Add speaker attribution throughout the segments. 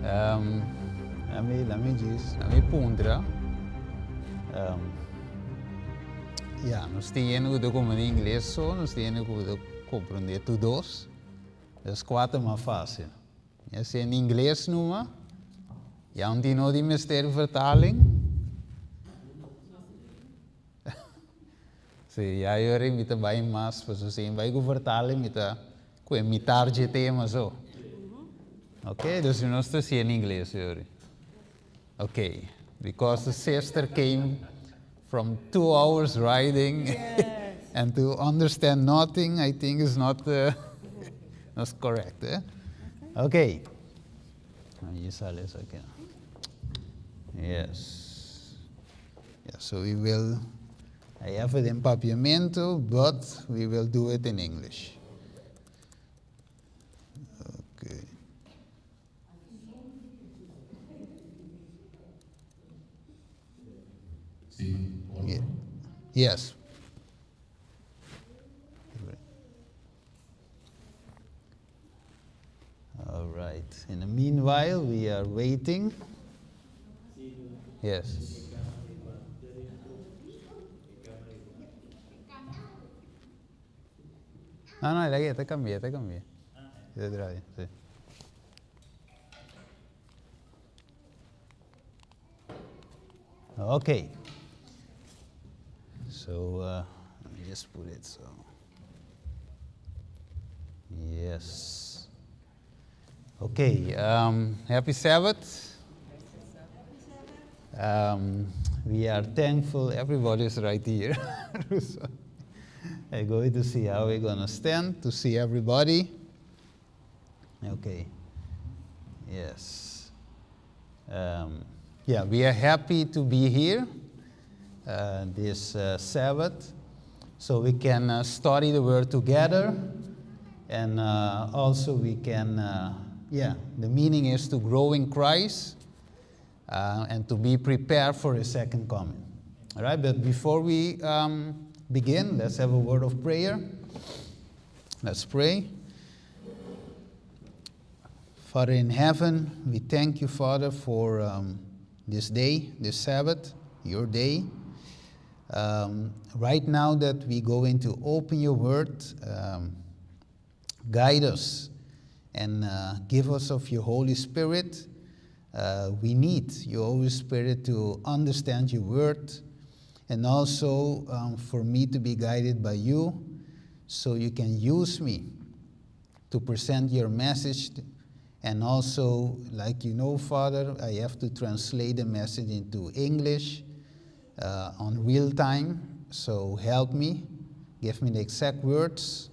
Speaker 1: Let me pondra. Nós temos que como em inglês só, nós temos que compreender todos. Das quatro mais fácil. Se em inglês não, não tem de mistério vertaling. Se já eu me trabalho mais, para você vai com vertaling, me tá com imitar de tema só. Okay, dus nós estamos em inglês, Yuri. Okay, because the sister came from 2 hours riding, yes. And to understand nothing, I think is not correct. Okay. Yes. Yeah, so we will. I have it in papiamento, but we will do it in English. Okay. Yeah. Yes. All right. In the meanwhile, we are waiting. Yes. No, te cambié. Te trae, sí. Okay. So, let me just put it so. Yes. Okay, happy Sabbath. We are thankful everybody's right here. So I'm going to see how we're going to stand to see everybody. Okay. Yes. We are happy to be here this Sabbath, so we can study the Word together, and also we can, the meaning is to grow in Christ and to be prepared for His second coming. All right, but before we begin, let's have a word of prayer. Let's pray. Father in heaven, we thank you, Father, for this day, this Sabbath, your day. Right now that we go into open your word, guide us and give us of your Holy Spirit. We need your Holy Spirit to understand your word, and also for me to be guided by you, so you can use me to present your message. And also, like you know, Father, I have to translate the message into English on real time. So help me, give me the exact words,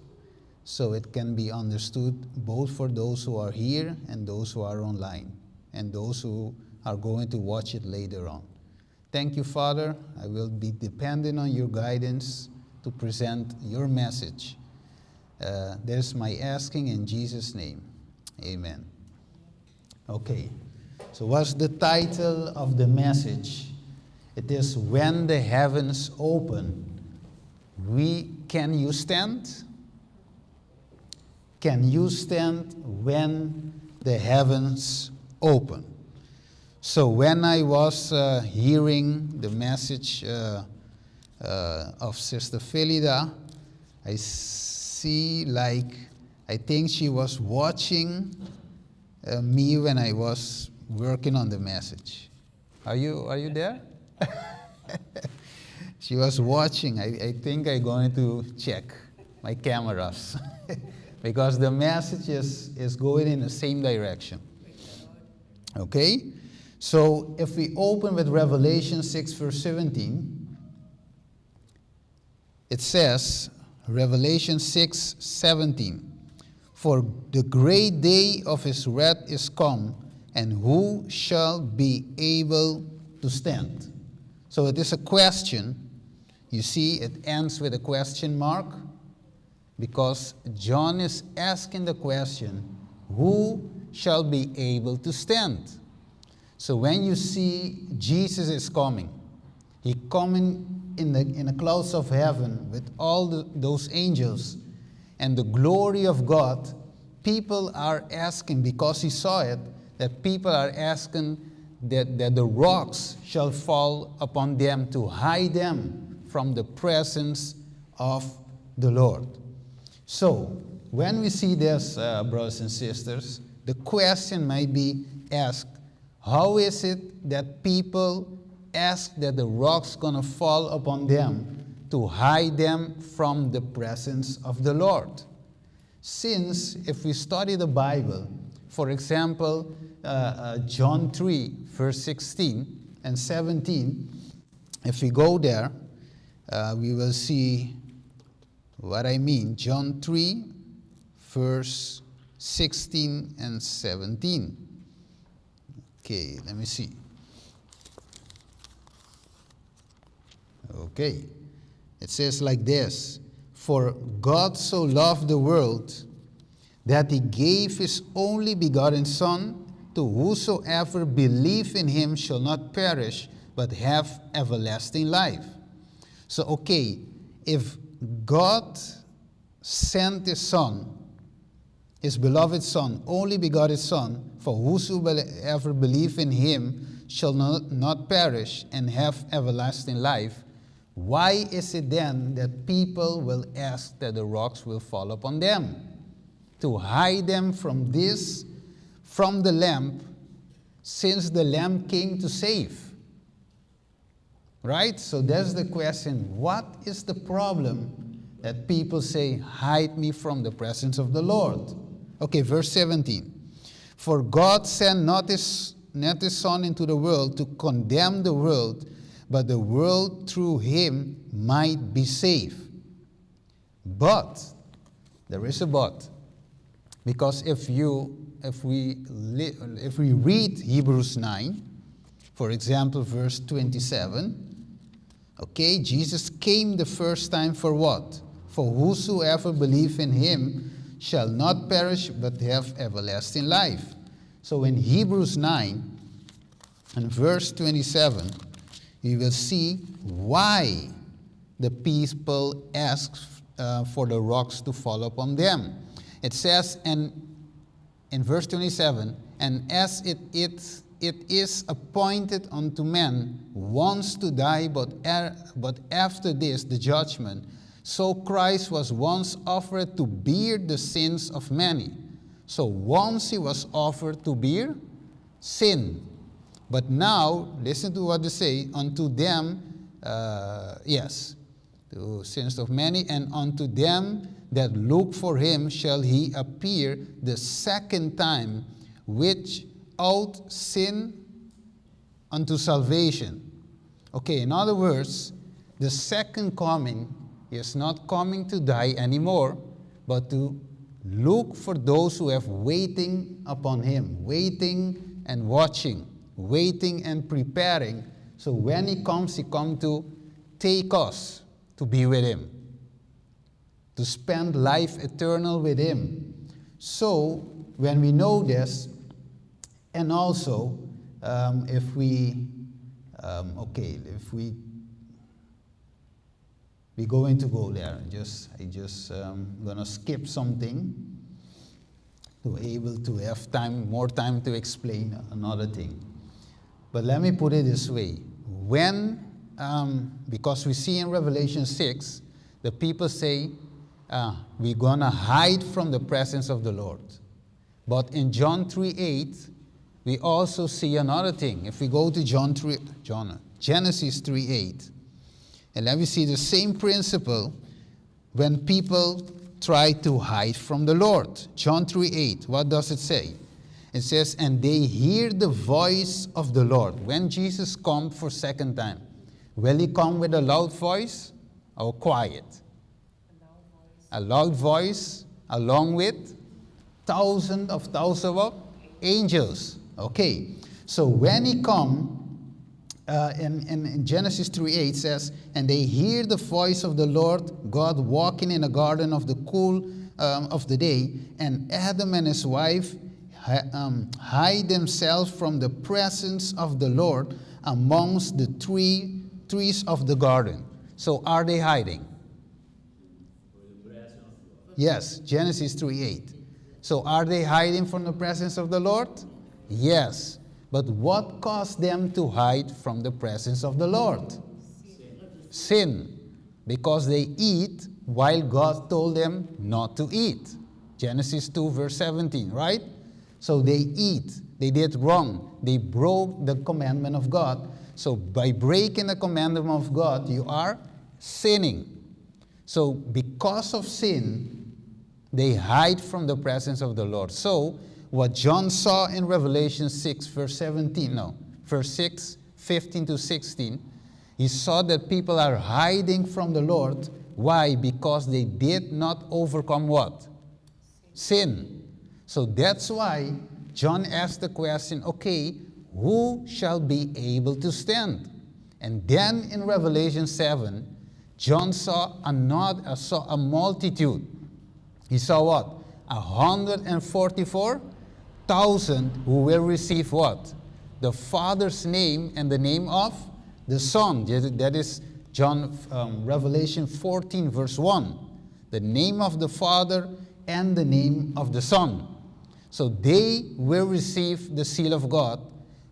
Speaker 1: so it can be understood both for those who are here and those who are online, and those who are going to watch it later on. Thank you, Father. I will be dependent on your guidance to present your message. There's my asking in Jesus' name. Amen. Okay, so what's the title of the message? It is When the Heavens Open. Can you stand? Can you stand when the heavens open? So when I was hearing the message of Sister Felida, I think she was watching me when I was working on the message. Are you there? She was watching. I think I'm going to check my cameras because the message is going in the same direction. Okay? So if we open with Revelation 6 verse 17, it says, Revelation 6:17. For the great day of his wrath is come, and who shall be able to stand? So it is a question. You see, it ends with a question mark, because John is asking the question, who shall be able to stand? So when you see Jesus is coming, he coming in the clouds of heaven with all those angels, and the glory of God, people are asking, because he saw it, that people are asking that the rocks shall fall upon them to hide them from the presence of the Lord. So, when we see this, brothers and sisters, the question might be asked, how is it that people ask that the rocks going to fall upon them to hide them from the presence of the Lord? Since if we study the Bible, for example, John 3, verse 16 and 17, if we go there, we will see what I mean. John 3, verse 16 and 17. Okay, let me see. Okay, it says like this: For God so loved the world that he gave his only begotten Son, to whosoever believe in him shall not perish, but have everlasting life. So, okay, if God sent his Son, his beloved Son, only begotten Son, for whosoever believe in him shall not perish and have everlasting life, why is it then that people will ask that the rocks will fall upon them? To hide them from this, from the Lamb, since the Lamb came to save. Right? So that's the question. What is the problem that people say, hide me from the presence of the Lord? Okay, verse 17. For God sent not his Son into the world to condemn the world, but the world through him might be saved. But, there is a but. Because if we read Hebrews 9, for example, verse 27, okay, Jesus came the first time for what? For whosoever believe in him shall not perish but have everlasting life. So in Hebrews 9 and verse 27, you will see why the people ask for the rocks to fall upon them. It says, and in verse 27, and as it is appointed unto men once to die, but after this the judgment, so Christ was once offered to bear the sins of many. So once he was offered to bear sin. But now, listen to what they say, unto them, to sins of many, and unto them that look for him shall he appear the second time, which out sin unto salvation. Okay, in other words, the second coming is not coming to die anymore, but to look for those who have waiting upon him, waiting and watching, waiting and preparing. So when he comes to take us to be with him, to spend life eternal with him. So when we know this, and if we're going to go there, I just gonna skip something to be able to have more time to explain another thing. But let me put it this way: because we see in Revelation 6, the people say, we're gonna hide from the presence of the Lord. But in John 3:8, we also see another thing. If we go to Genesis 3:8, and let me see the same principle when people try to hide from the Lord. John 3:8, what does it say? It says, and they hear the voice of the Lord. When Jesus comes for second time, will he come with a loud voice or quiet? A loud voice, along with thousands of angels. Okay, so when he come, in Genesis 3:8 says, and they hear the voice of the Lord God walking in a garden of the cool of the day, and Adam and his wife hide themselves from the presence of the Lord amongst the trees of the garden. So are they hiding? Yes, Genesis 3:8. So are they hiding from the presence of the Lord? Yes. But what caused them to hide from the presence of the Lord? Sin. Because they eat while God told them not to eat. Genesis 2 verse 17, right? So they eat. They did wrong. They broke the commandment of God. So by breaking the commandment of God, you are sinning. So because of sin, they hide from the presence of the Lord. So what John saw in Revelation 6 verse 6, 15 to 16, he saw that people are hiding from the Lord. Why? Because they did not overcome what? Sin. So that's why John asked the question, okay, who shall be able to stand? And then in Revelation 7, John saw a multitude. He saw what? 144,000 who will receive what? The Father's name and the name of the Son. That is Revelation 14 verse 1. The name of the Father and the name of the Son. So they will receive the seal of God,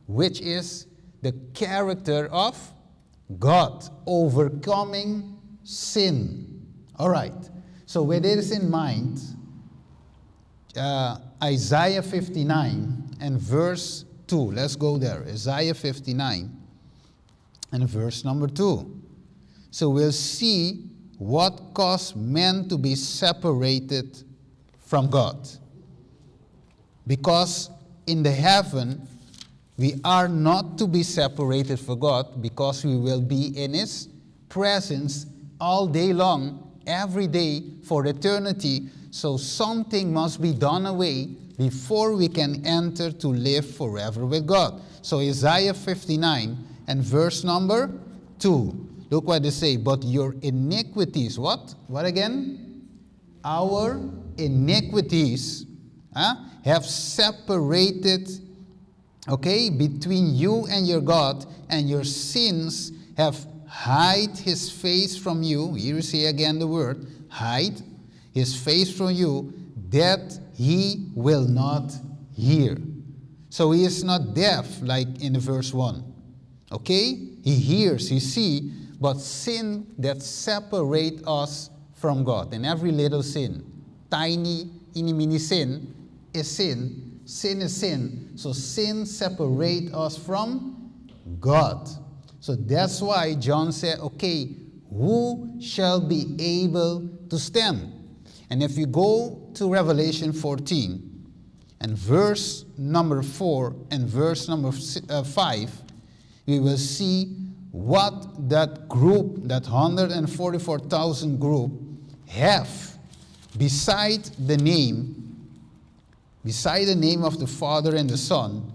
Speaker 1: which is the character of God, overcoming sin. All right. So with this in mind, Isaiah 59 and verse 2. Let's go there. Isaiah 59 and verse number 2. So we'll see what caused men to be separated from God. Because in the heaven, we are not to be separated from God, because we will be in His presence all day long, every day, for eternity. So something must be done away before we can enter to live forever with God. So Isaiah 59 and verse number 2. Look what they say. But your iniquities, what? What again? Our iniquities have separated, between you and your God, and your sins have hide His face from you. Here you see again the word, hide His face from you, that He will not hear. So He is not deaf like in verse 1. Okay? He hears, He sees, but sin that separate us from God. And every little sin, tiny, mini sin, is sin. Sin is sin. So sin separates us from God. So that's why John said, okay, who shall be able to stand? And if you go to Revelation 14 and verse number 4 and verse number 5, we will see what that group, that 144,000 group, have beside the name of the Father and the Son.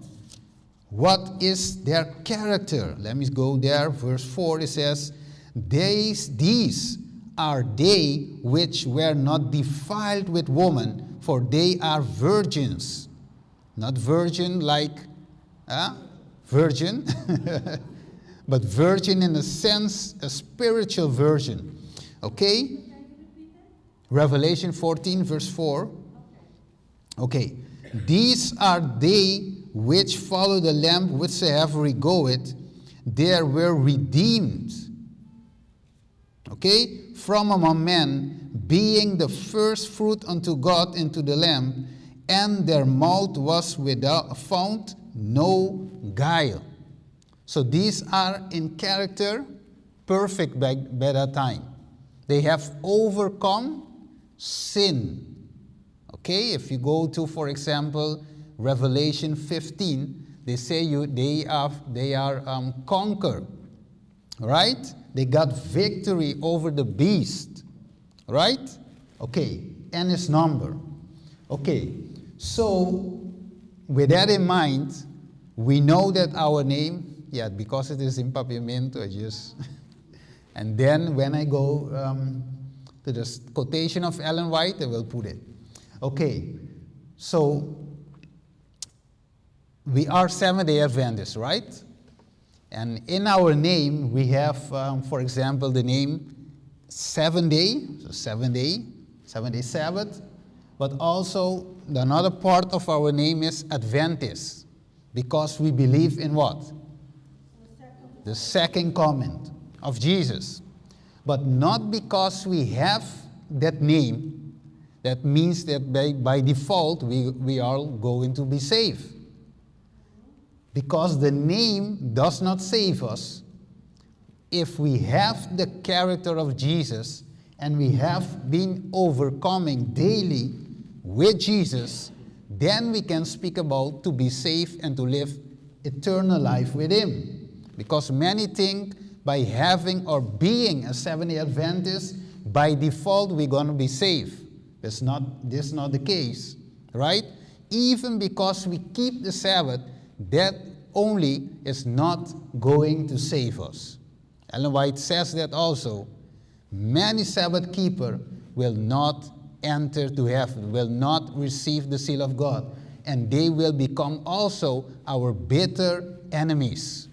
Speaker 1: What is their character? Let me go there. Verse 4, it says, These are they which were not defiled with woman, for they are virgins. Not virgin like virgin, but virgin in a sense, a spiritual virgin. Okay? Revelation 14 verse 4. Okay. These are they which follow the Lamb whithersoever he goeth. They were redeemed. Okay? From among men, being the first fruit unto God and to the Lamb, and their mouth was found no guile. So these are in character perfect by that time. They have overcome sin. Okay, if you go to, for example, Revelation 15, they say they are conquered, right? They got victory over the beast, right? Okay, and its number. Okay, so with that in mind, we know that our name, because it is in papiamento, I just... And then when I go to the quotation of Ellen White, I will put it. Okay, so we are Seventh-day Adventists, right? And in our name, we have, for example, the name 7 day, so 7 day Sabbath. But also, another part of our name is Adventist. Because we believe in what? The second coming of Jesus. But not because we have that name, that means that by default we are going to be saved. Because the name does not save us. If we have the character of Jesus and we have been overcoming daily with Jesus, then we can speak about to be saved and to live eternal life with Him. Because many think by having or being a Seventh-day Adventist, by default we're going to be saved. This is not the case, right? Even because we keep the Sabbath, that only is not going to save us. Ellen White says that also. Many Sabbath keepers will not enter to heaven, will not receive the seal of God, and they will become also our bitter enemies,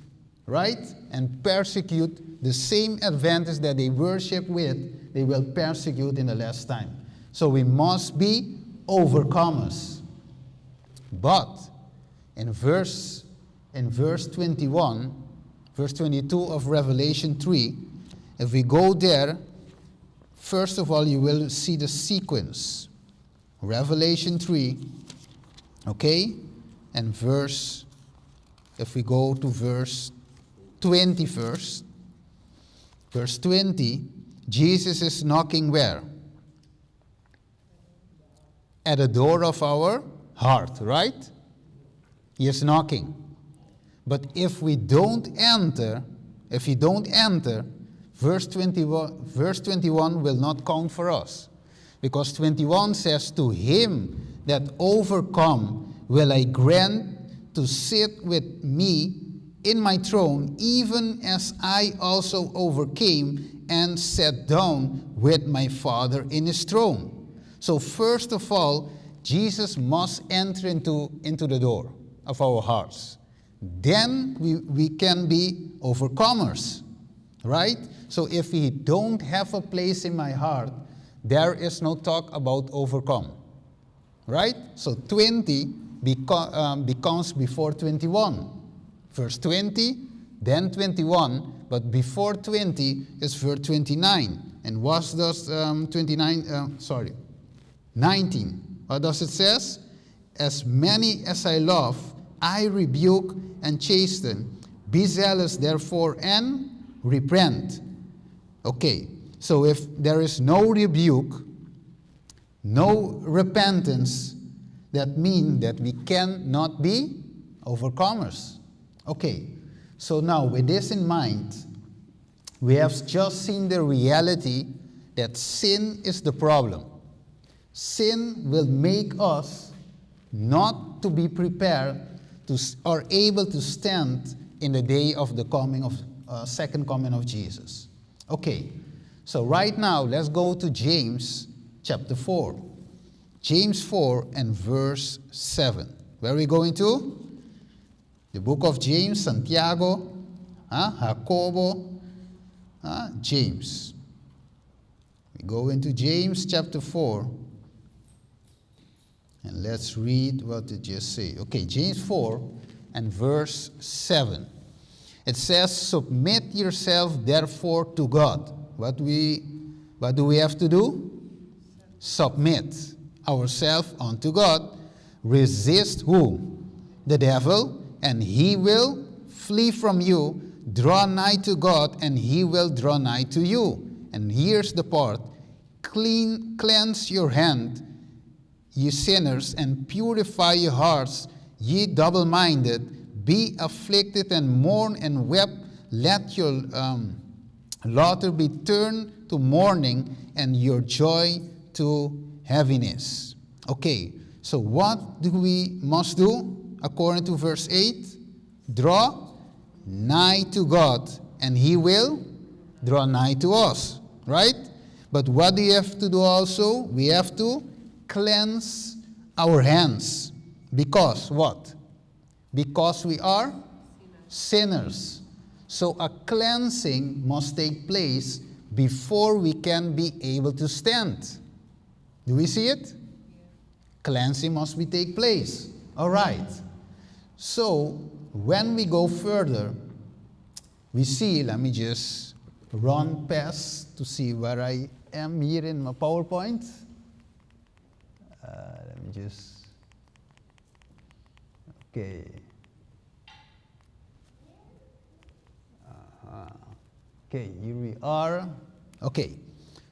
Speaker 1: right? And persecute the same Adventists that they worship with, they will persecute in the last time. So we must be overcomers. But in verse 21, verse 22 of Revelation 3, if we go there, first of all, you will see the sequence. Revelation 3, okay? And if we go to verse 20 first. Verse 20, Jesus is knocking where? At the door of our heart, right? He is knocking. But if we don't enter, verse 21 will not count for us. Because 21 says, to him that overcome will I grant to sit with me in my throne, even as I also overcame and sat down with my Father in his throne. So first of all, Jesus must enter into the door of our hearts. Then we can be overcomers, right? So if he don't have a place in my heart, there is no talk about overcome, right? So 20 becomes before 21. Verse 20, then 21, but before 20 is verse 29. And what does 19. What does it says? As many as I love, I rebuke and chasten. Be zealous, therefore, and repent. Okay, so if there is no rebuke, no repentance, that means that we cannot be overcomers. Okay, so now with this in mind, we have just seen the reality that sin is the problem. Sin will make us not to be prepared to or able to stand in the day of the second coming of Jesus. Okay, so right now let's go to James chapter 4. James 4 and verse 7. Where are we going to? The book of James, Santiago, Jacobo, James. We go into James chapter 4. And let's read what it just say. Okay, James 4 and verse 7. It says, submit yourself therefore to God. What do we have to do? Submit ourselves unto God. Resist who? The devil, and he will flee from you. Draw nigh to God, and he will draw nigh to you. And here's the part. Cleanse your hand, ye sinners, and purify your hearts, ye double-minded. Be afflicted and mourn and weep. Let your laughter be turned to mourning, and your joy to heaviness. Okay, so what do we must do? According to verse 8, draw nigh to God, and he will draw nigh to us, right? But what do you have to do also? We have to cleanse our hands. Because what? Because we are sinners. So a cleansing must take place before we can be able to stand. Do we see it? Cleansing must take place. All right. So, when we go further, we see, let me just run past to see where I am here in my PowerPoint. Let me just, okay. Okay, here we are. Okay,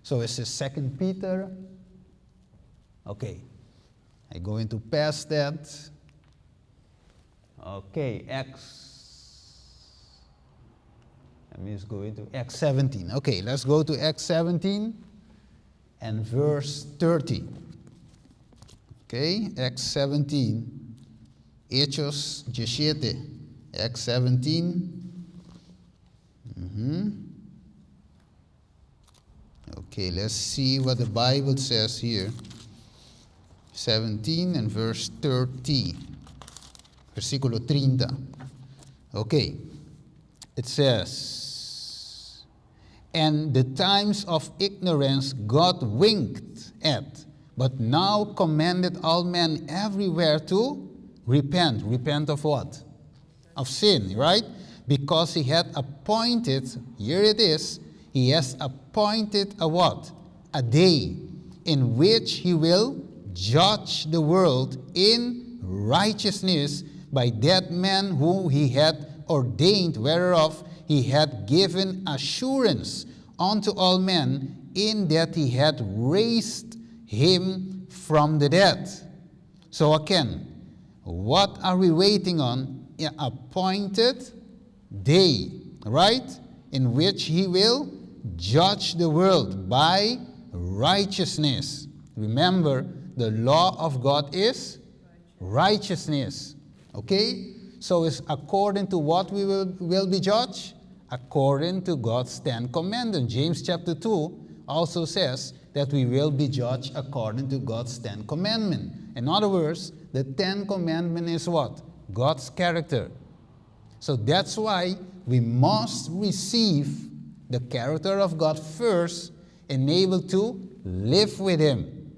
Speaker 1: so it's the 2 Peter. Okay, I go into past that. Okay, let me just go into Acts 17. Okay, let's go to Acts 17 and verse 30. Okay, Acts 17. Hechos 17. Acts 17. Okay, let's see what the Bible says here. 17 and verse 30. Versículo 30. Okay, it says, and the times of ignorance God winked at, but now commanded all men everywhere to repent. Repent of what? Of sin, right? Because he had appointed, here it is, he has appointed a what? A day in which he will judge the world in righteousness by that man whom he had ordained, whereof he had given assurance unto all men, in that he had raised him from the dead. So again, what are we waiting on? An appointed day, right? In which he will judge the world by righteousness. Remember, the law of God is righteousness. Okay? So it's according to what we will be judged? According to God's 10 commandments. James chapter 2 also says that we will be judged according to God's 10 commandments. In other words, the 10 commandments is what? God's character. So that's why we must receive the character of God first and able to live with him.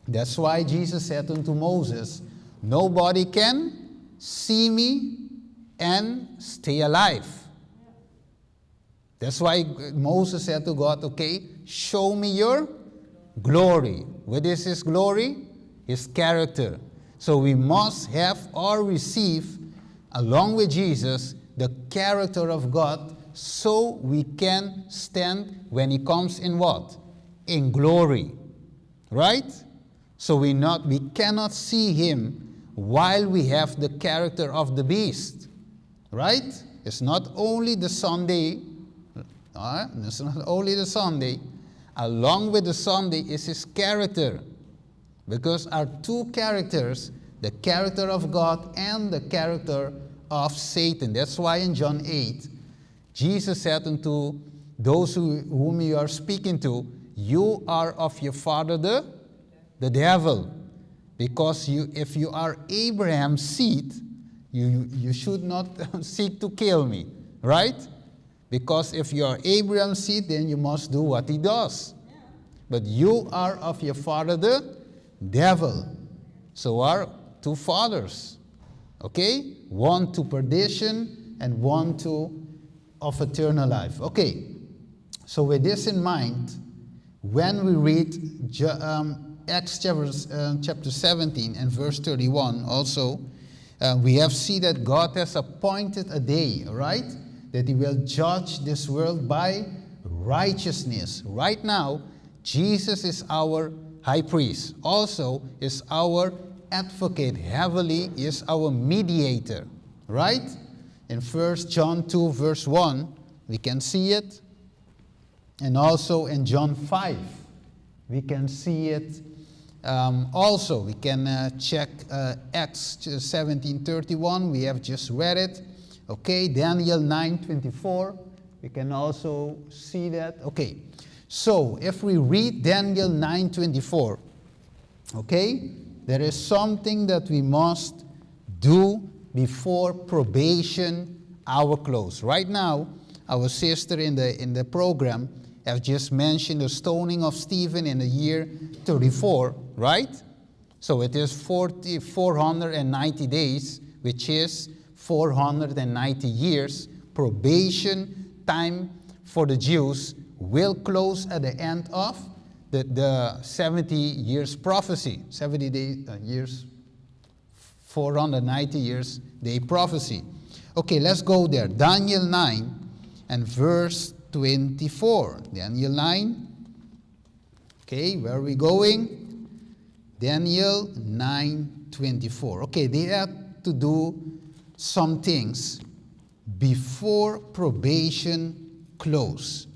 Speaker 1: That's why Jesus said unto Moses, nobody can see me and stay alive. That's why Moses said to God, okay, show me your glory. What is his glory? His character. So we must have or receive, along with Jesus, the character of God, so we can stand when he comes in what? In glory. Right? So we cannot see him while we have the character of the beast. Right? It's not only the Sunday. It's not only the Sunday. Along with the Sunday is his character. Because our two characters, the character of God and the character of Satan. That's why in John 8, Jesus said unto those whom you are speaking to, you are of your father the devil. Because if you are Abraham's seed, you should not seek to kill me. Right? Because if you are Abraham's seed, then you must do what he does. But you are of your father the devil. So are two fathers. Okay? One to perdition and one of eternal life. Okay. So with this in mind, when we read Acts chapter 17 and verse 31 also, we have seen that God has appointed a day, right? That he will judge this world by righteousness. Right now, Jesus is our high priest. Also is our advocate. Heavily is our mediator. Right? In 1 John 2 verse 1, we can see it. And also in John 5, we can see it. Also, we can check Acts 17:31. We have just read it. Okay, Daniel 9:24. We can also see that. Okay, so if we read Daniel 9:24, okay, there is something that we must do before probation hour close. Right now, our sister in the program have just mentioned the stoning of Stephen in the year 34, right? So it is 490 days which is 490 years, probation time for the Jews, will close at the end of the 70 years prophecy. 70 years, 490 years day prophecy. Okay, let's go there. Daniel 9 and verse 24. Daniel 9. Okay, where are we going? Daniel 9:24. Okay, they had to do some things before probation close.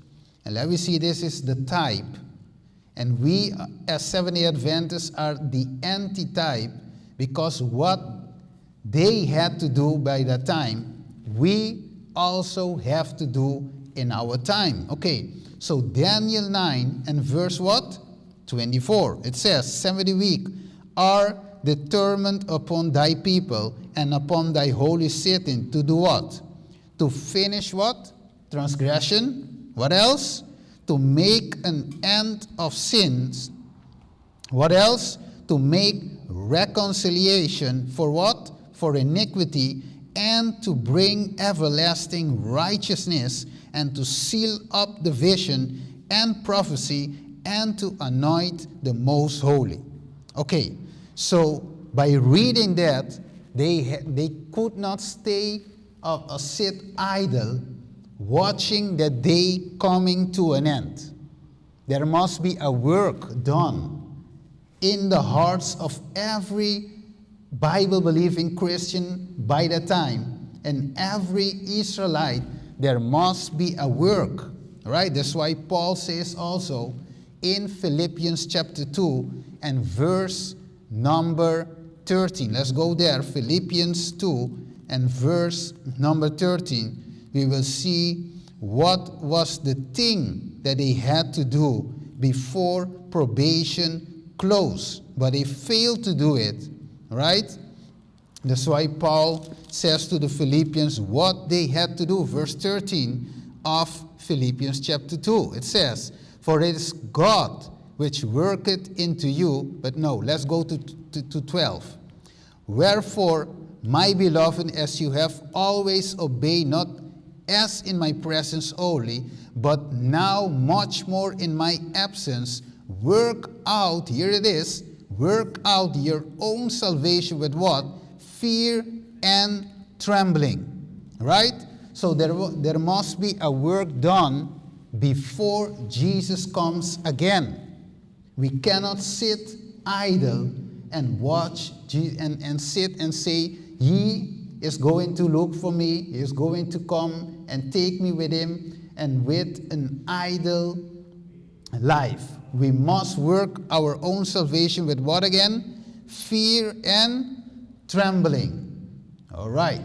Speaker 1: And let me see, this is the type. And we as Seventh-day Adventists are the anti-type, because what they had to do by that time, we also have to do in our time. Okay, so Daniel 9 and verse what? 24. It says, 70 weeks are determined upon thy people and upon thy holy city to do what? To finish what? Transgression. What else? To make an end of sins. What else? To make reconciliation for what? For iniquity, and to bring everlasting righteousness, and to seal up the vision and prophecy, and to anoint the most holy. Okay, so by reading that, they could not stay or sit idle, watching the day coming to an end. There must be a work done in the hearts of every Bible-believing Christian by the time, and every Israelite. There must be a work, right? That's why Paul says also in Philippians chapter 2 and verse number 13. Let's go there. Philippians 2 and verse number 13. We will see what was the thing that they had to do before probation closed. But they failed to do it, right? That's why Paul says to the Philippians what they had to do. Verse 13 of Philippians chapter 2. It says, for it is God which worketh into you. But no, let's go to 12. Wherefore, my beloved, as you have always obeyed, not as in my presence only, but now much more in my absence, work out, here it is, work out your own salvation with what? Fear and trembling. Right? So there must be a work done before Jesus comes again. We cannot sit idle and watch and sit and say, he is going to look for me, he is going to come and take me with him, and with an idle life. We must work our own salvation with what again? Fear and trembling. All right.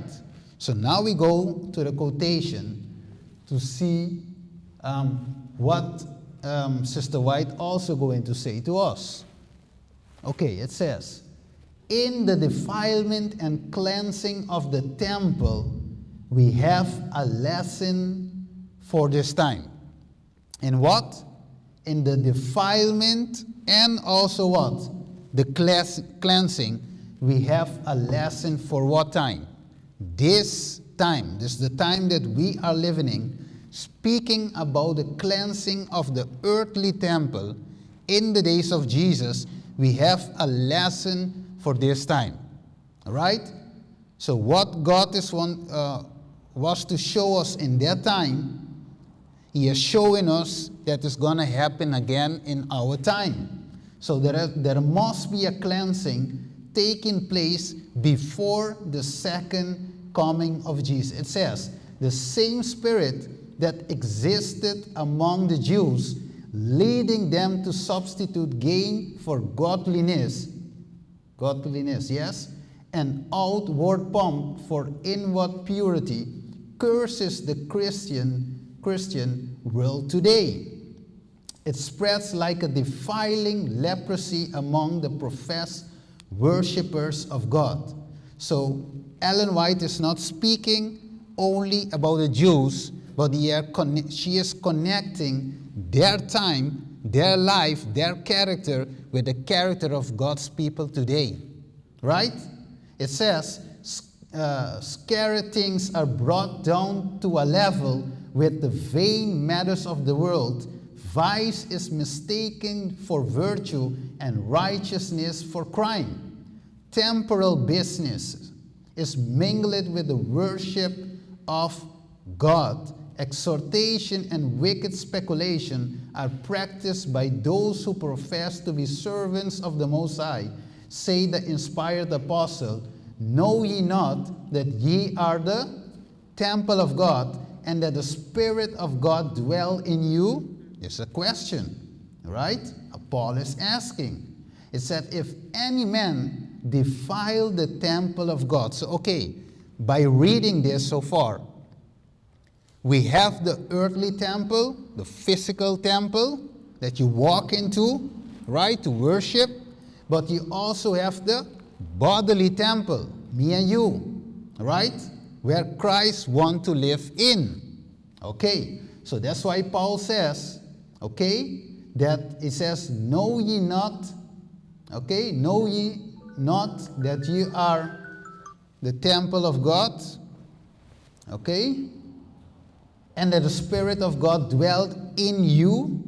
Speaker 1: So now we go to the quotation to see what Sister White also going to say to us. Okay, it says, in the defilement and cleansing of the temple, we have a lesson for this time. In what? In the defilement and also what? The cleansing, we have a lesson for what time? This time. This is the time that we are living in. Speaking about the cleansing of the earthly temple in the days of Jesus, we have a lesson for this time. All right? So what God was to show us in that time, he is showing us that it's going to happen again in our time. So there must be a cleansing taking place before the second coming of Jesus. It says, the same Spirit that existed among the Jews, leading them to substitute gain for godliness, yes, and outward pomp for inward purity, curses the Christian world today. It spreads like a defiling leprosy among the professed worshippers of God. So Ellen White is not speaking only about the Jews, but she is connecting their time, their life, their character with the character of God's people today. Right? It says, scary things are brought down to a level with the vain matters of the world, vice is mistaken for virtue and righteousness for crime. Temporal business is mingled with the worship of God. Exhortation and wicked speculation are practiced by those who profess to be servants of the Most High. Say the inspired apostle, know ye not that ye are the temple of God, and that the Spirit of God dwell in you? It's a question, right? Paul is asking. It said, if any man defile the temple of God. So, okay, by reading this so far, we have the earthly temple, the physical temple that you walk into, right, to worship. But you also have the bodily temple, me and you, right, where Christ wants to live in. Okay, so that's why Paul says, okay, that it says, know ye not, okay, know ye not that ye are the temple of God, okay, and that the Spirit of God dwelt in you.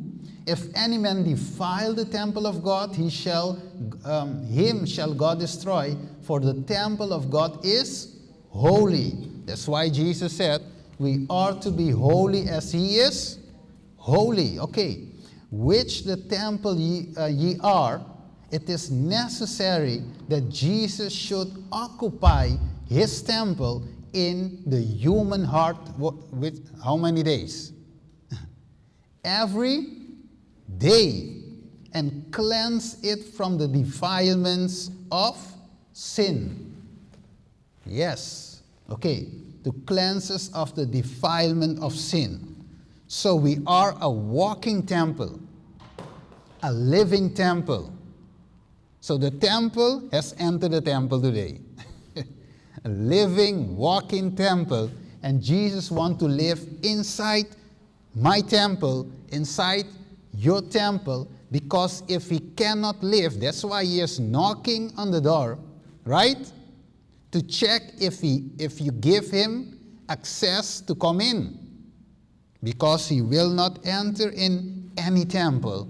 Speaker 1: If any man defile the temple of God, him shall God destroy, for the temple of God is holy. That's why Jesus said, we are to be holy as he is holy. Okay, which the temple ye are, it is necessary that Jesus should occupy his temple in the human heart with how many days? Every day, and cleanse it from the defilements of sin. Yes, okay, to cleanse us of the defilement of sin. So we are a walking temple, a living temple. So the temple has entered the temple today. A living, walking temple, and Jesus wants to live inside my temple, inside your temple, because if he cannot live, that's why he is knocking on the door, right? To check if you give him access to come in, because he will not enter in any temple.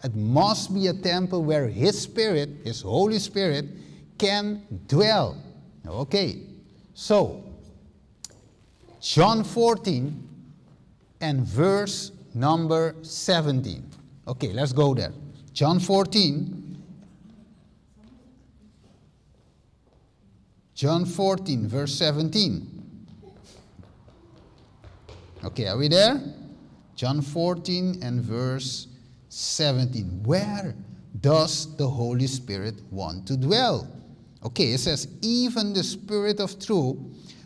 Speaker 1: It must be a temple where his Spirit, his Holy Spirit, can dwell. Okay, so John 14 and verse number 17. Okay, let's go there. John 14. John 14, verse 17. Okay, are we there? John 14 and verse 17. Where does the Holy Spirit want to dwell? Okay, it says, even the Spirit of truth,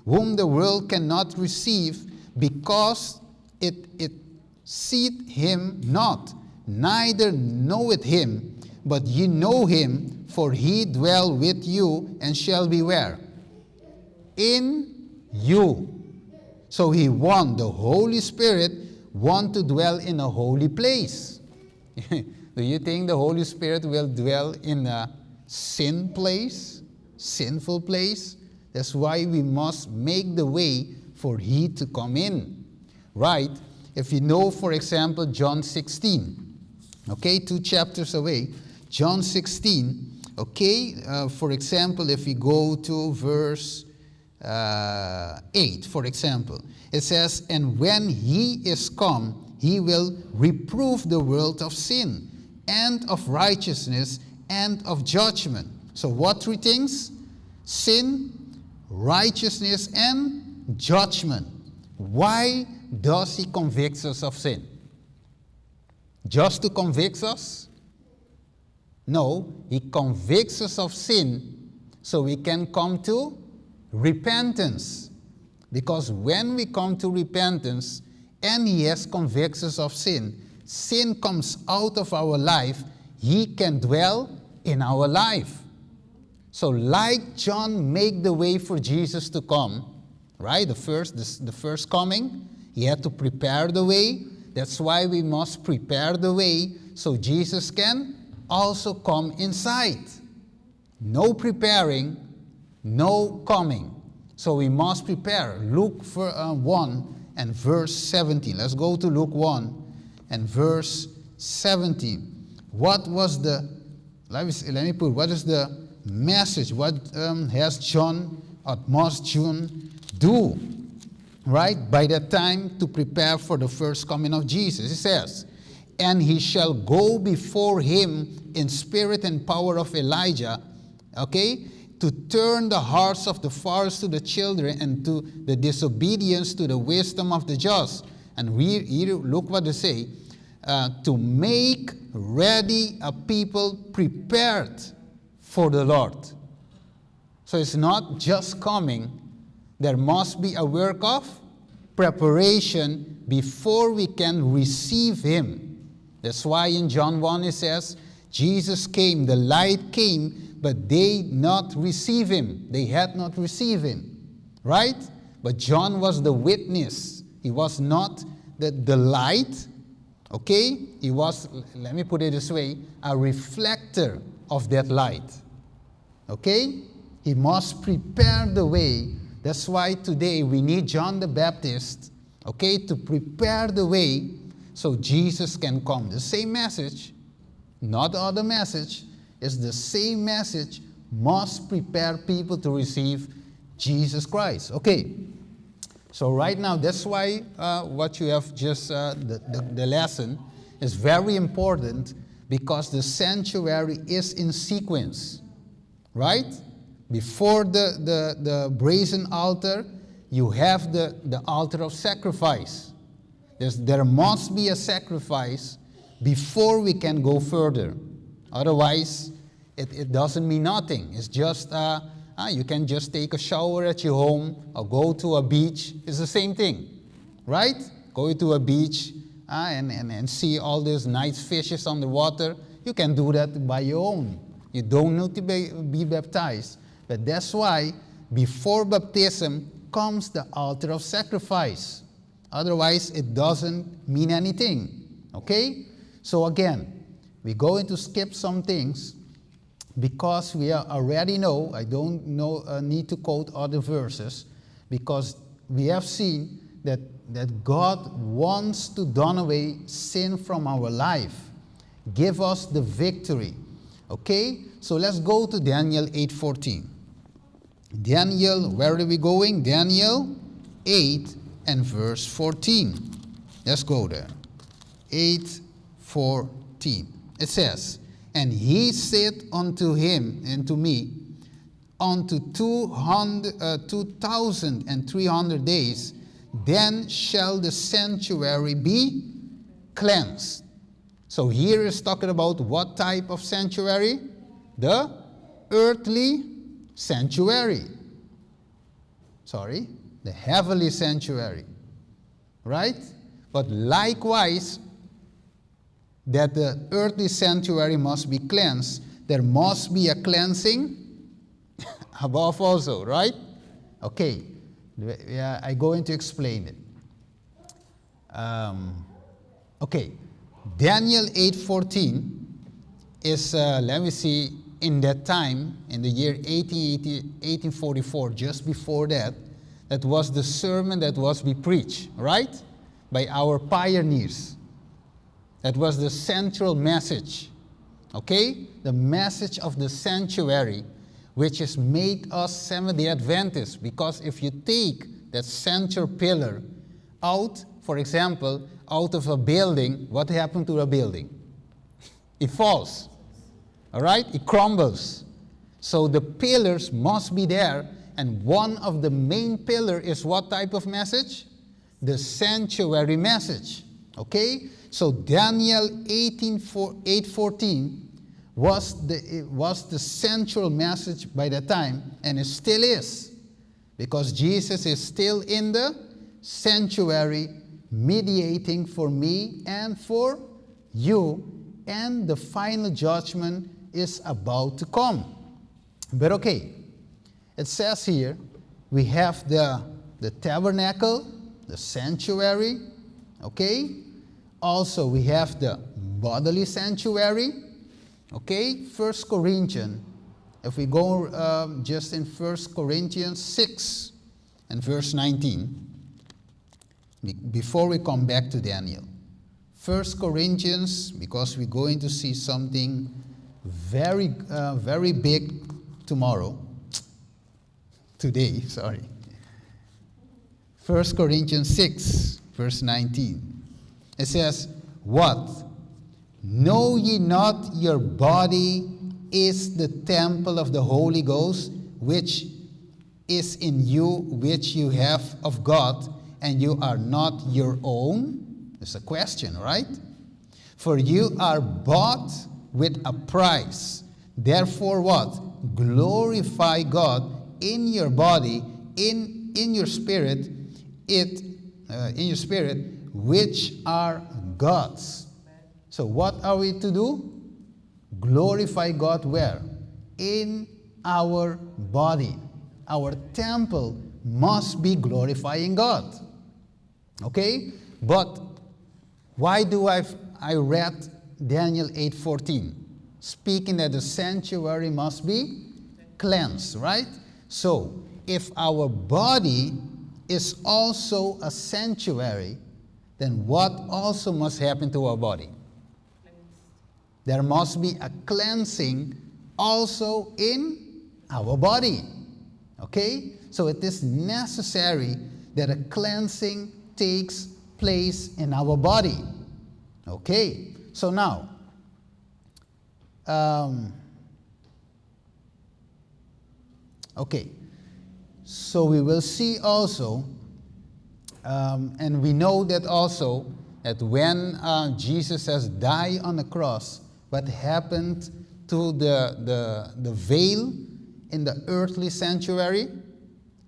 Speaker 1: whom the world cannot receive, because it seeth him not, neither knoweth him, but ye know him, for he dwell with you, and shall be where? In you. So he want, the Holy Spirit want to dwell in a holy place. Do you think the Holy Spirit will dwell in a sin place? Sinful place? That's why we must make the way for he to come in. Right? If you know, for example, John 16. Okay, 2 chapters away. John 16. Okay, for example, if we go to verse 8, for example. It says, and when he is come, he will reprove the world of sin, and of righteousness, and of judgment. So what three things? Sin, righteousness, and judgment. Why does he convict us of sin? Just to convict us? No, he convicts us of sin so we can come to repentance. Because when we come to repentance and he has convicts us of sin, sin comes out of our life, he can dwell in our life. So like John made the way for Jesus to come, right? The first coming, he had to prepare the way. That's why we must prepare the way so Jesus can also come inside. No preparing, no coming. So we must prepare. Luke 1 and verse 17. Let's go to Luke 1 and verse 17. What was the, let me put, what is the message? What has John, or must John do, right, by that time to prepare for the first coming of Jesus? It says, and he shall go before him in spirit and power of Elijah, okay, to turn the hearts of the fathers to the children and to the disobedience to the wisdom of the just. And here, look what they say, to make ready a people prepared for the Lord. So it's not just coming. There must be a work of preparation before we can receive him. That's why in John 1 it says, Jesus came, the light came, but they not receive him. They had not received him. Right? But John was the witness. He was not the light. Okay? He was, let me put it this way, a reflector of that light. Okay? He must prepare the way. That's why today we need John the Baptist, okay, to prepare the way so Jesus can come. The same message, not the other message, is the same message, must prepare people to receive Jesus Christ. Okay, so right now, that's why what you have just, the lesson is very important, because the sanctuary is in sequence, right? Before the brazen altar, you have the altar of sacrifice. There must be a sacrifice before we can go further. Otherwise, it doesn't mean nothing. It's just, you can just take a shower at your home or go to a beach. It's the same thing, right? Go to a beach and see all these nice fishes on the water. You can do that by your own. You don't need to be baptized. But that's why before baptism comes the altar of sacrifice. Otherwise, it doesn't mean anything. Okay? So again, we're going to skip some things because we already know, I don't need to quote other verses, because we have seen that God wants to don away sin from our life. Give us the victory. Okay? So let's go to Daniel 8:14. Daniel, where are we going? Daniel 8 and verse 14. Let's go there. 8:14. It says, and he said unto him and to me, unto 2,300 days, then shall the sanctuary be cleansed. So here is talking about what type of sanctuary? The earthly sanctuary. Sorry, the heavenly sanctuary. Right? But likewise, that the earthly sanctuary must be cleansed, there must be a cleansing above also, right? Okay, I'm going to explain it. Okay, Daniel 8:14 is, let me see, in that time, in the year 1844, just before that, that was the sermon that was be preached, right? By our pioneers. That was the central message, okay? The message of the sanctuary, which is make us Seventh-day Adventists. Because if you take that central pillar out, for example, out of a building, what happened to a building? It falls, all right? It crumbles. So the pillars must be there, and one of the main pillar is what type of message? The sanctuary message, okay? So Daniel 8:14 was the central message by the time, and it still is, because Jesus is still in the sanctuary mediating for me and for you, and the final judgment is about to come. But okay, it says here we have the tabernacle, the sanctuary, okay? Also, we have the bodily sanctuary, okay? 1 Corinthians, if we go just in 1 Corinthians 6, and verse 19, before we come back to Daniel. 1 Corinthians, because we're going to see something very big today. 1 Corinthians 6, verse 19. It says, what? Know ye not your body is the temple of the Holy Ghost, which is in you, which you have of God, and you are not your own? It's a question, right? For you are bought with a price. Therefore what? Glorify God in your body, in your spirit, which are God's. So what are we to do? Glorify God where? In our body. Our temple must be glorifying God. Okay? But why do I read Daniel 8:14? Speaking that the sanctuary must be cleansed, right? So, if our body is also a sanctuary, then what also must happen to our body? There must be a cleansing also in our body. Okay? So it is necessary that a cleansing takes place in our body. Okay? So now, okay. So we will see also, and we know that also, that when Jesus has died on the cross, what happened to the veil in the earthly sanctuary?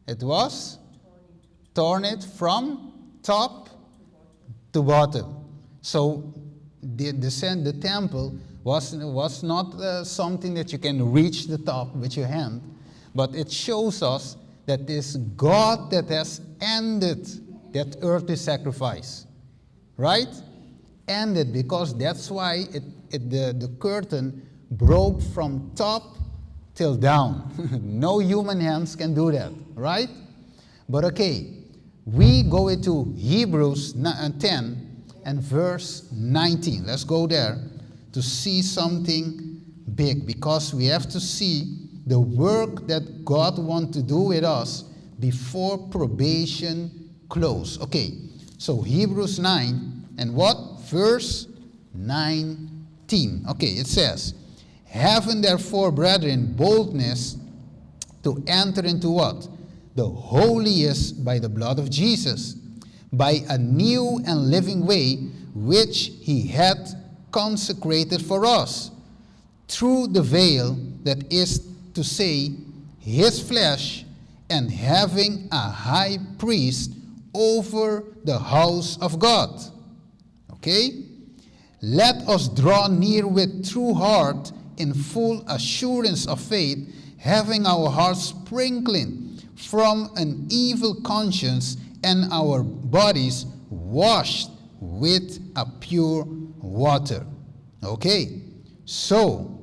Speaker 1: It was torn it from top to bottom. So the temple was not something that you can reach the top with your hand, but it shows us that it is God that has ended that earthly sacrifice. Right? Ended, because that's why the curtain broke from top till down. No human hands can do that, right? But okay, we go into Hebrews 10 and verse 19. Let's go there to see something big, because we have to see the work that God wants to do with us before probation close. Okay, so Hebrews 9 and what? Verse 19. Okay, it says, having therefore, brethren, boldness to enter into what? The holiest by the blood of Jesus, by a new and living way, which he had consecrated for us, through the veil, that is to say, his flesh, and having a high priest over the house of God. Okay? Let us draw near with true heart in full assurance of faith, having our hearts sprinkled from an evil conscience and our bodies washed with a pure water. Okay? So,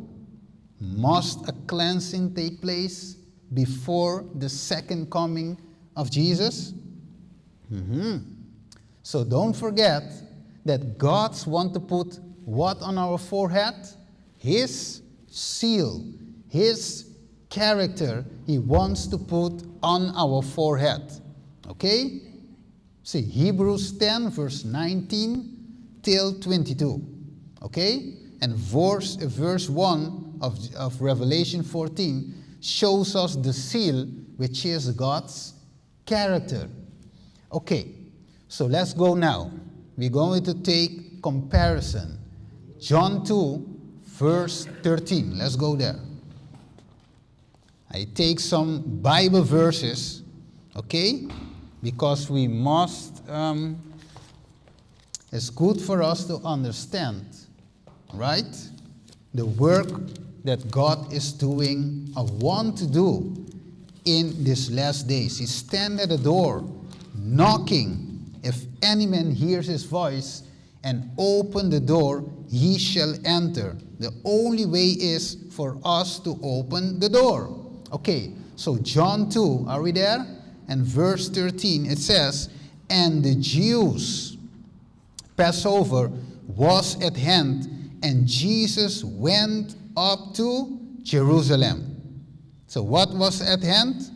Speaker 1: must a cleansing take place before the second coming of Jesus? So don't forget that God wants to put what on our forehead? His seal, his character, he wants to put on our forehead. Okay? See, Hebrews 10 verse 19 till 22. Okay? And verse 1 of Revelation 14 shows us the seal, which is God's character. Okay, so let's go now. We're going to take comparison. John 2, verse 13. Let's go there. I take some Bible verses, okay? Because we must, it's good for us to understand, right? The work that God is doing or want to do in these last days. He stands at the door, knocking. If any man hears his voice and open the door, he shall enter. The only way is for us to open the door. Okay, so John 2, are we there? and verse 13, it says, "And the Jews' Passover was at hand, and Jesus went up to Jerusalem." So what was at hand?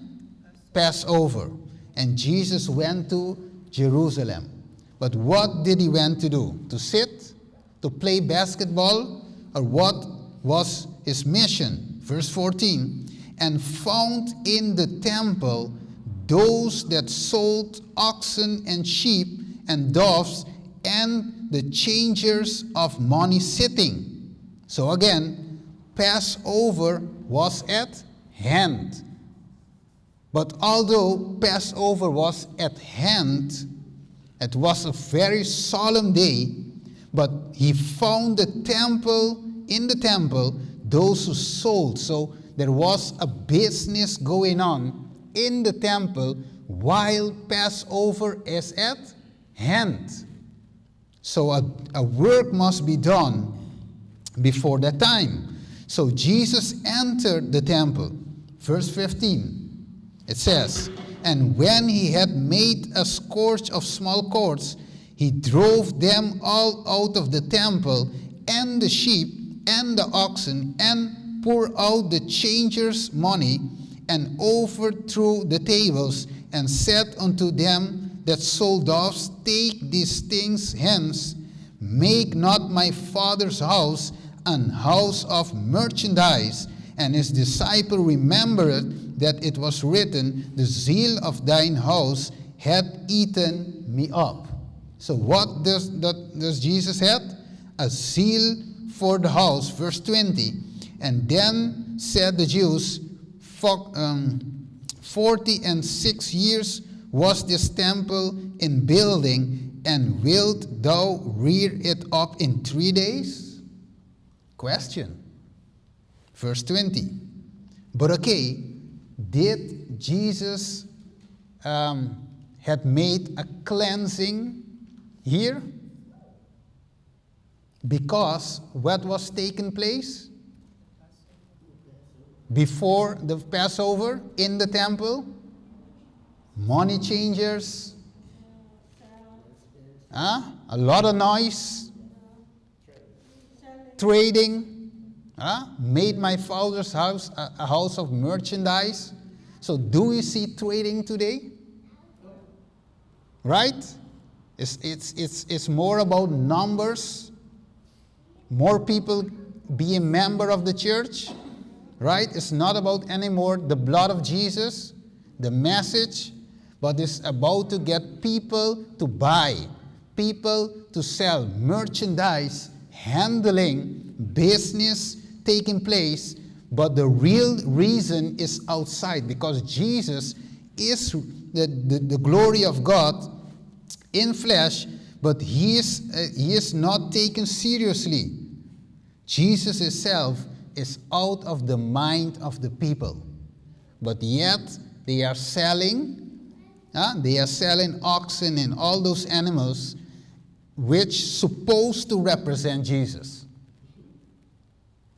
Speaker 1: Passover. And Jesus went to Jerusalem. But what did he went to do? To sit? To play basketball? Or what was his mission? Verse 14, "And found in the temple those that sold oxen and sheep and doves and the changers of money sitting." So again, Passover was at hand. But although Passover was at hand, it was a very solemn day, but he found in the temple those who sold. So there was a business going on in the temple while Passover is at hand. So a work must be done before that time. So Jesus entered the temple. Verse 15, it says, "And when he had made a scourge of small cords, he drove them all out of the temple, and the sheep and the oxen, and poured out the changers' money, and overthrew the tables, and said unto them that sold doves, Take these things hence, make not my Father's house an house of merchandise. And his disciple remembered that it was written, The zeal of thine house hath eaten me up." So what does Jesus have? A zeal for the house. Verse 20. "And then said the Jews, 46 years was this temple in building, and wilt thou rear it up in 3 days?" Question. Verse 20. But okay, did Jesus had made a cleansing here? Because what was taking place before the Passover in the temple? Money changers, a lot of noise, trading, made my Father's house a house of merchandise. So do we see trading today? Right? It's more about numbers, more people be a member of the church, right? It's not about anymore the blood of Jesus, the message, but it's about to get people to buy, people to sell, merchandise, handling, business taking place, but the real reason is outside, because Jesus is the glory of God in flesh, but he is not taken seriously. Jesus himself is out of the mind of the people, but yet they are selling oxen and all those animals which supposed to represent Jesus.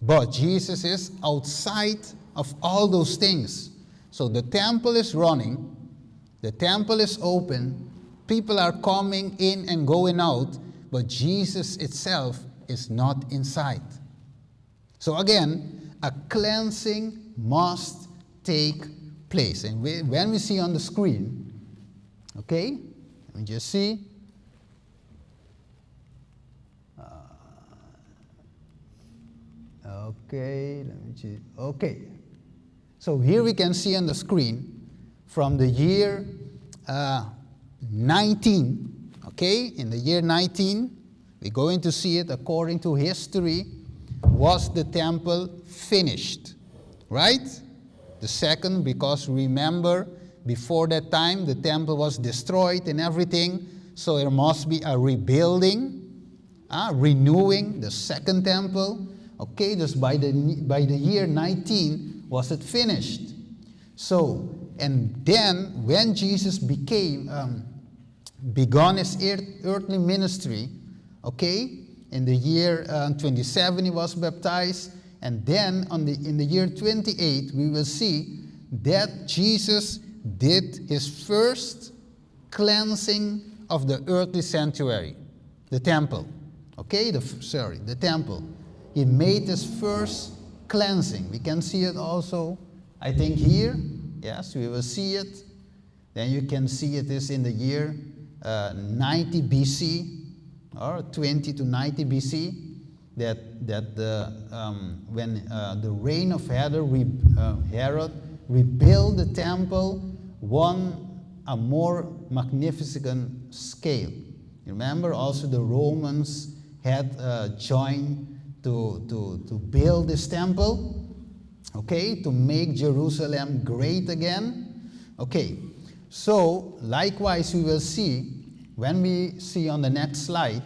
Speaker 1: But Jesus is outside of all those things. So the temple is running, the temple is open, people are coming in and going out, but Jesus itself is not inside. So again, a cleansing must take place. And when we see on the screen, okay, let me just see. Okay, let me see. Okay. So here we can see on the screen from the year 19, okay? In the year 19, we're going to see it according to history, was the temple finished, right? The second, because remember, before that time, the temple was destroyed and everything, so there must be a rebuilding, renewing the second temple. Okay, just by the year 19 was it finished. So, and then when Jesus began his earthly ministry, okay, in the year 27 he was baptized, and then in the year 28 we will see that Jesus did his first cleansing of the earthly sanctuary, the temple. Okay, the temple. He made his first cleansing. We can see it also, I think, here. Yes, we will see it. Then you can see it is in the year 90 BC, or 20 to 90 BC, that when the reign of Herod rebuilt the temple on a more magnificent scale. Remember, also the Romans had joined to build this temple, okay, to make Jerusalem great again. Okay, so likewise we will see, when we see on the next slide,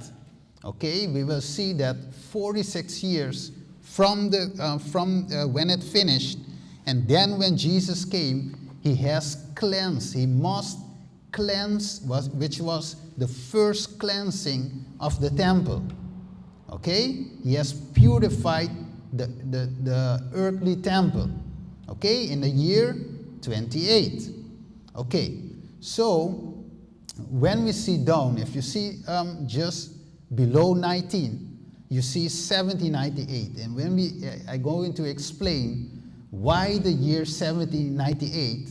Speaker 1: okay, we will see that 46 years from when it finished, and then when Jesus came, he has cleansed, he must cleanse, which was the first cleansing of the temple. Okay, he has purified the earthly temple, okay, in the year 28. Okay, so when we see down, if you see just below 19, you see 1798. And when I going to explain why the year 1798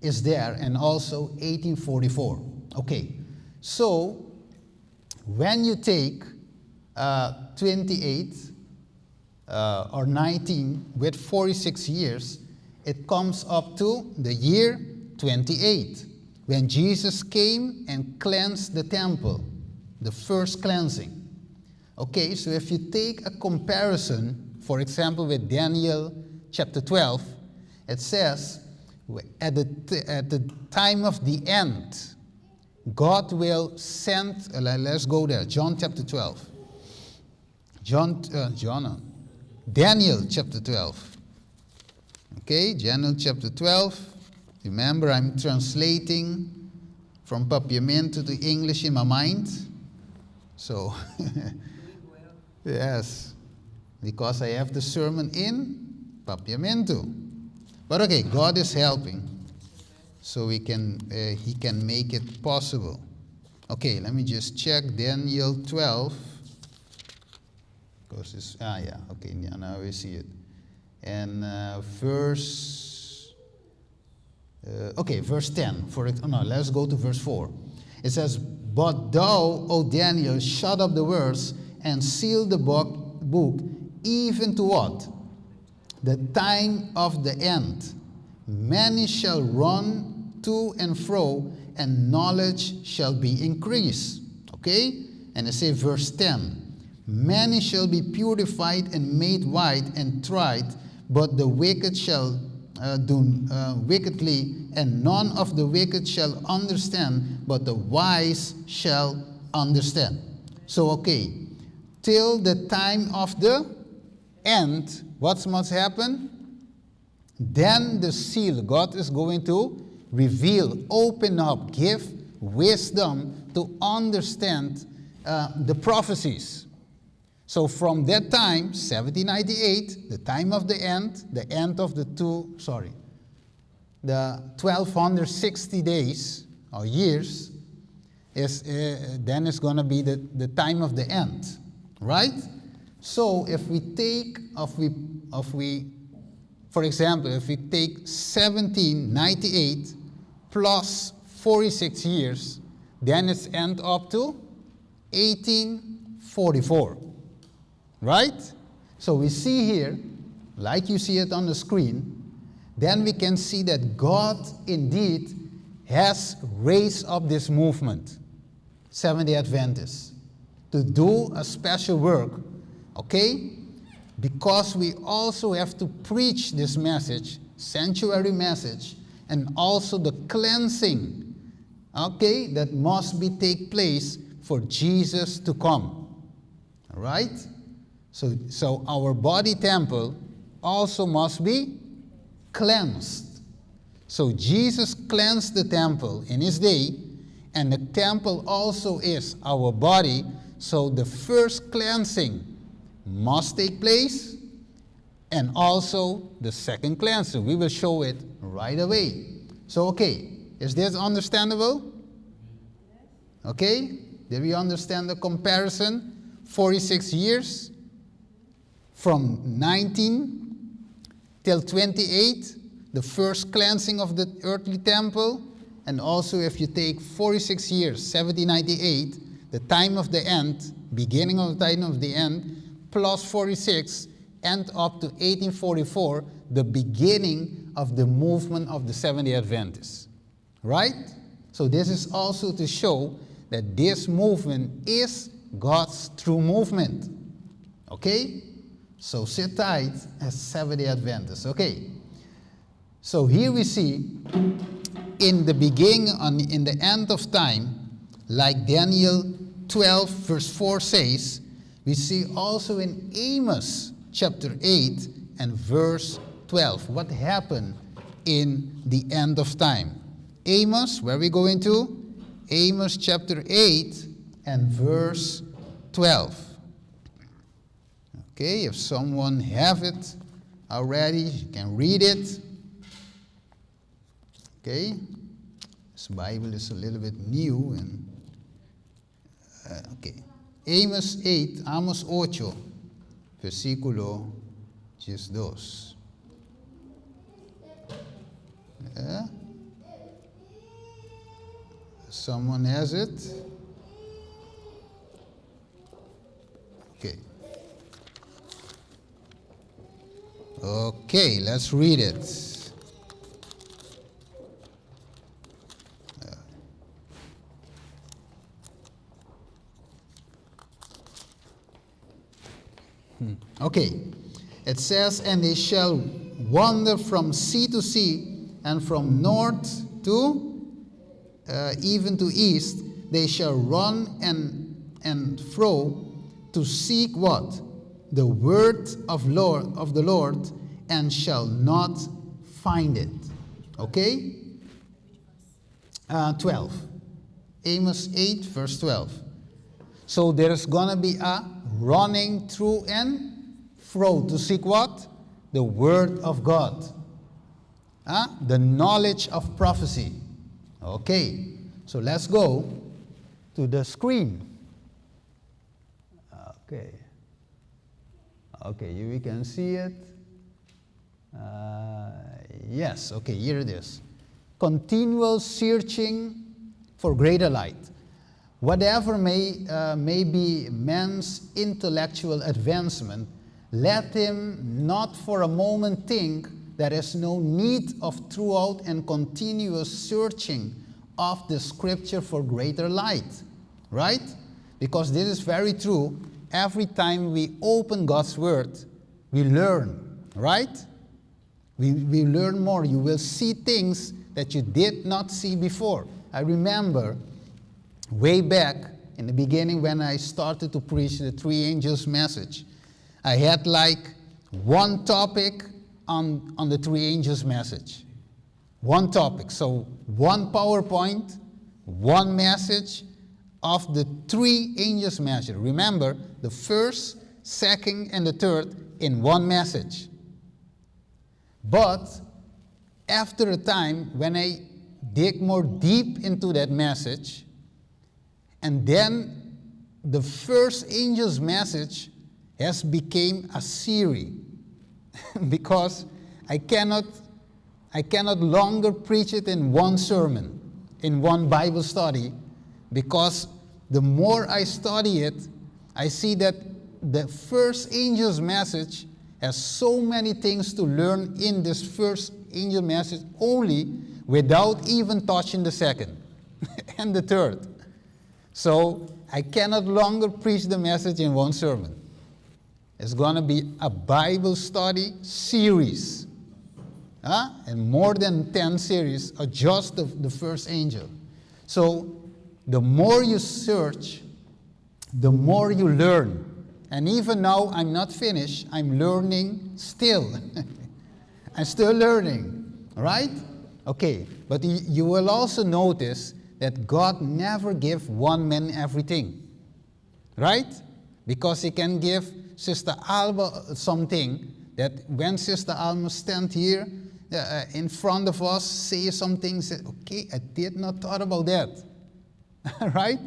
Speaker 1: is there, and also 1844. Okay, so when you take 28 or 19 with 46 years, it comes up to the year 28, when Jesus came and cleansed the temple, the first cleansing. Okay, so if you take a comparison, for example, with Daniel chapter 12, it says, at the time of the end, God will send, let's go there, John chapter 12. Daniel chapter 12. Okay, Daniel chapter 12. Remember, I'm translating from Papiamento to English in my mind. So, yes, because I have the sermon in Papiamento. But okay, God is helping, so He can make it possible. Okay, let me just check Daniel 12. Because it's, okay, now we see it. And verse 10. Let's go to verse 4. It says, "But thou, O Daniel, shut up the words and seal the book, even to what? The time of the end. Many shall run to and fro, and knowledge shall be increased." Okay? And it says verse 10. "Many shall be purified and made white and tried, but the wicked shall do wickedly, and none of the wicked shall understand, but the wise shall understand." So, okay, till the time of the end, what must happen? Then the seal, God is going to reveal, open up, give wisdom to understand the prophecies. So from that time, 1798, the time of the end of the 1260 days or years, then it's going to be the time of the end, right? So if we take, for example, if we take 1798 plus 46 years, then it's end up to 1844. Right? So we see here, like you see it on the screen, then we can see that God indeed has raised up this movement, Seventh-day Adventists, to do a special work, okay? Because we also have to preach this message, sanctuary message, and also the cleansing, okay, that must take place for Jesus to come. All right? So our body temple also must be cleansed. So Jesus cleansed the temple in his day, and the temple also is our body. So the first cleansing must take place, and also the second cleansing. We will show it right away. So, okay, is this understandable? Okay, did we understand the comparison? 46 years from 19 till 28, the first cleansing of the earthly temple. And also if you take 46 years, 1798, the time of the end, beginning of the time of the end, plus 46, and up to 1844, the beginning of the movement of the Seventh-day Adventists. Right? So this is also to show that this movement is God's true movement. Okay? So sit tight as Seventh-day Adventists. Okay? So here we see, in the beginning, in the end of time, like Daniel 12 verse 4 says, we see also in Amos chapter 8 and verse 12 what happened in the end of time. Amos, where are we going to? Amos chapter 8 and verse 12. Okay, if someone have it already, you can read it. Okay, this Bible is a little bit new and okay. Amos 8, Amos 8, versículo 2. Yeah. Someone has it? Okay. Okay, let's read it. Okay, it says, and they shall wander from sea to sea, and from north to even to east. They shall run and fro to seek what? The word of the Lord, and shall not find it. Okay? 12. Amos 8, verse 12. So there's going to be a running through and fro to seek what? The word of God. The knowledge of prophecy. Okay, so let's go to the screen. Okay, we can see it. Yes, okay, here it is. Continual searching for greater light. Whatever may be man's intellectual advancement, let him not for a moment think there is no need of throughout and continuous searching of the scripture for greater light. Right? Because this is very true. Every time we open God's word, we learn. Right? We learn more. You will see things that you did not see before. I remember way back in the beginning when I started to preach the three angels message, I had like one topic on the three angels message. One topic. So one PowerPoint, one message of the three angels message. Remember, the first, second, and the third in one message. But after a time, when I dig more deep into that message, and then the first angel's message has become a series because I cannot longer preach it in one sermon, in one Bible study, because the more I study it, I see that the first angel's message has so many things to learn in this first angel message only without even touching the second and the third. So I cannot longer preach the message in one sermon. It's going to be a Bible study series. And more than 10 series are just the first angel. So the more you search, the more you learn. And even now, I'm not finished. I'm learning still. I'm still learning. Right? Okay. But you will also notice that God never gives one man everything. Right? Because he can give Sister Alba something that when Sister Alma stands here, in front of us say something, say, okay, I did not thought about that. Right?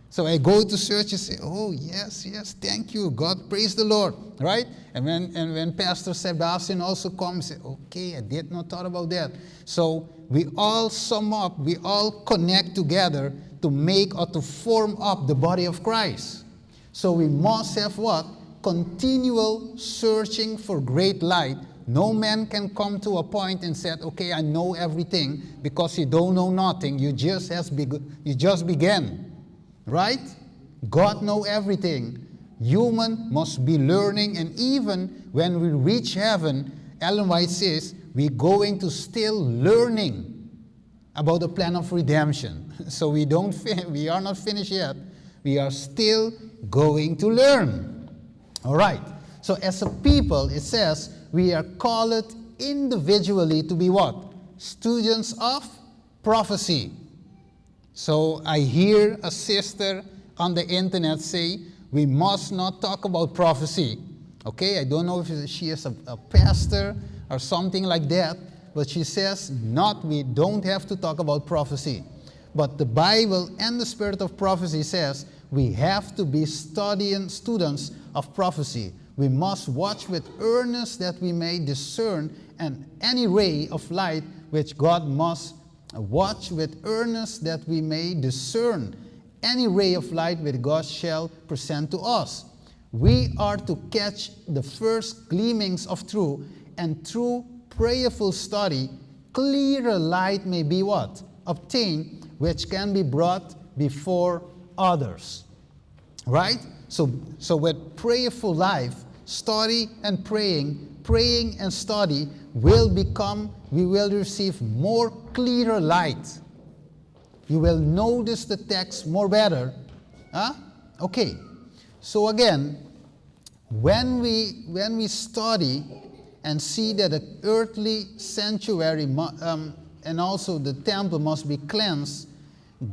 Speaker 1: So I go to church and say, oh, yes, thank you, God, praise the Lord, right? And when Pastor Sebastian also comes, say, okay, I did not thought about that. So we all sum up, we all connect together to make or to form up the body of Christ. So we must have what? Continual searching for great light. No man can come to a point and say, okay, I know everything, because you don't know nothing. You just began. Right? God knows everything. Human must be learning, and even when we reach heaven, Ellen White says, we're going to still learning about the plan of redemption. So we are not finished yet. We are still going to learn. All right. So as a people, it says, we are called individually to be what? Students of prophecy. So I hear a sister on the internet say, we must not talk about prophecy. Okay, I don't know if she is a pastor or something like that, but she says, we don't have to talk about prophecy. But the Bible and the spirit of prophecy says, we have to be students of prophecy. We must watch with earnest that we may discern any ray of light which God must watch with earnest that we may discern any ray of light which God shall present to us. We are to catch the first gleamings of truth, and through prayerful study, clearer light may be what? Obtained, which can be brought before others. Right? So with prayerful life, study and praying and study we will receive more clearer light. You will notice the text more better. Okay. So again, when we study and see that the earthly sanctuary and also the temple must be cleansed,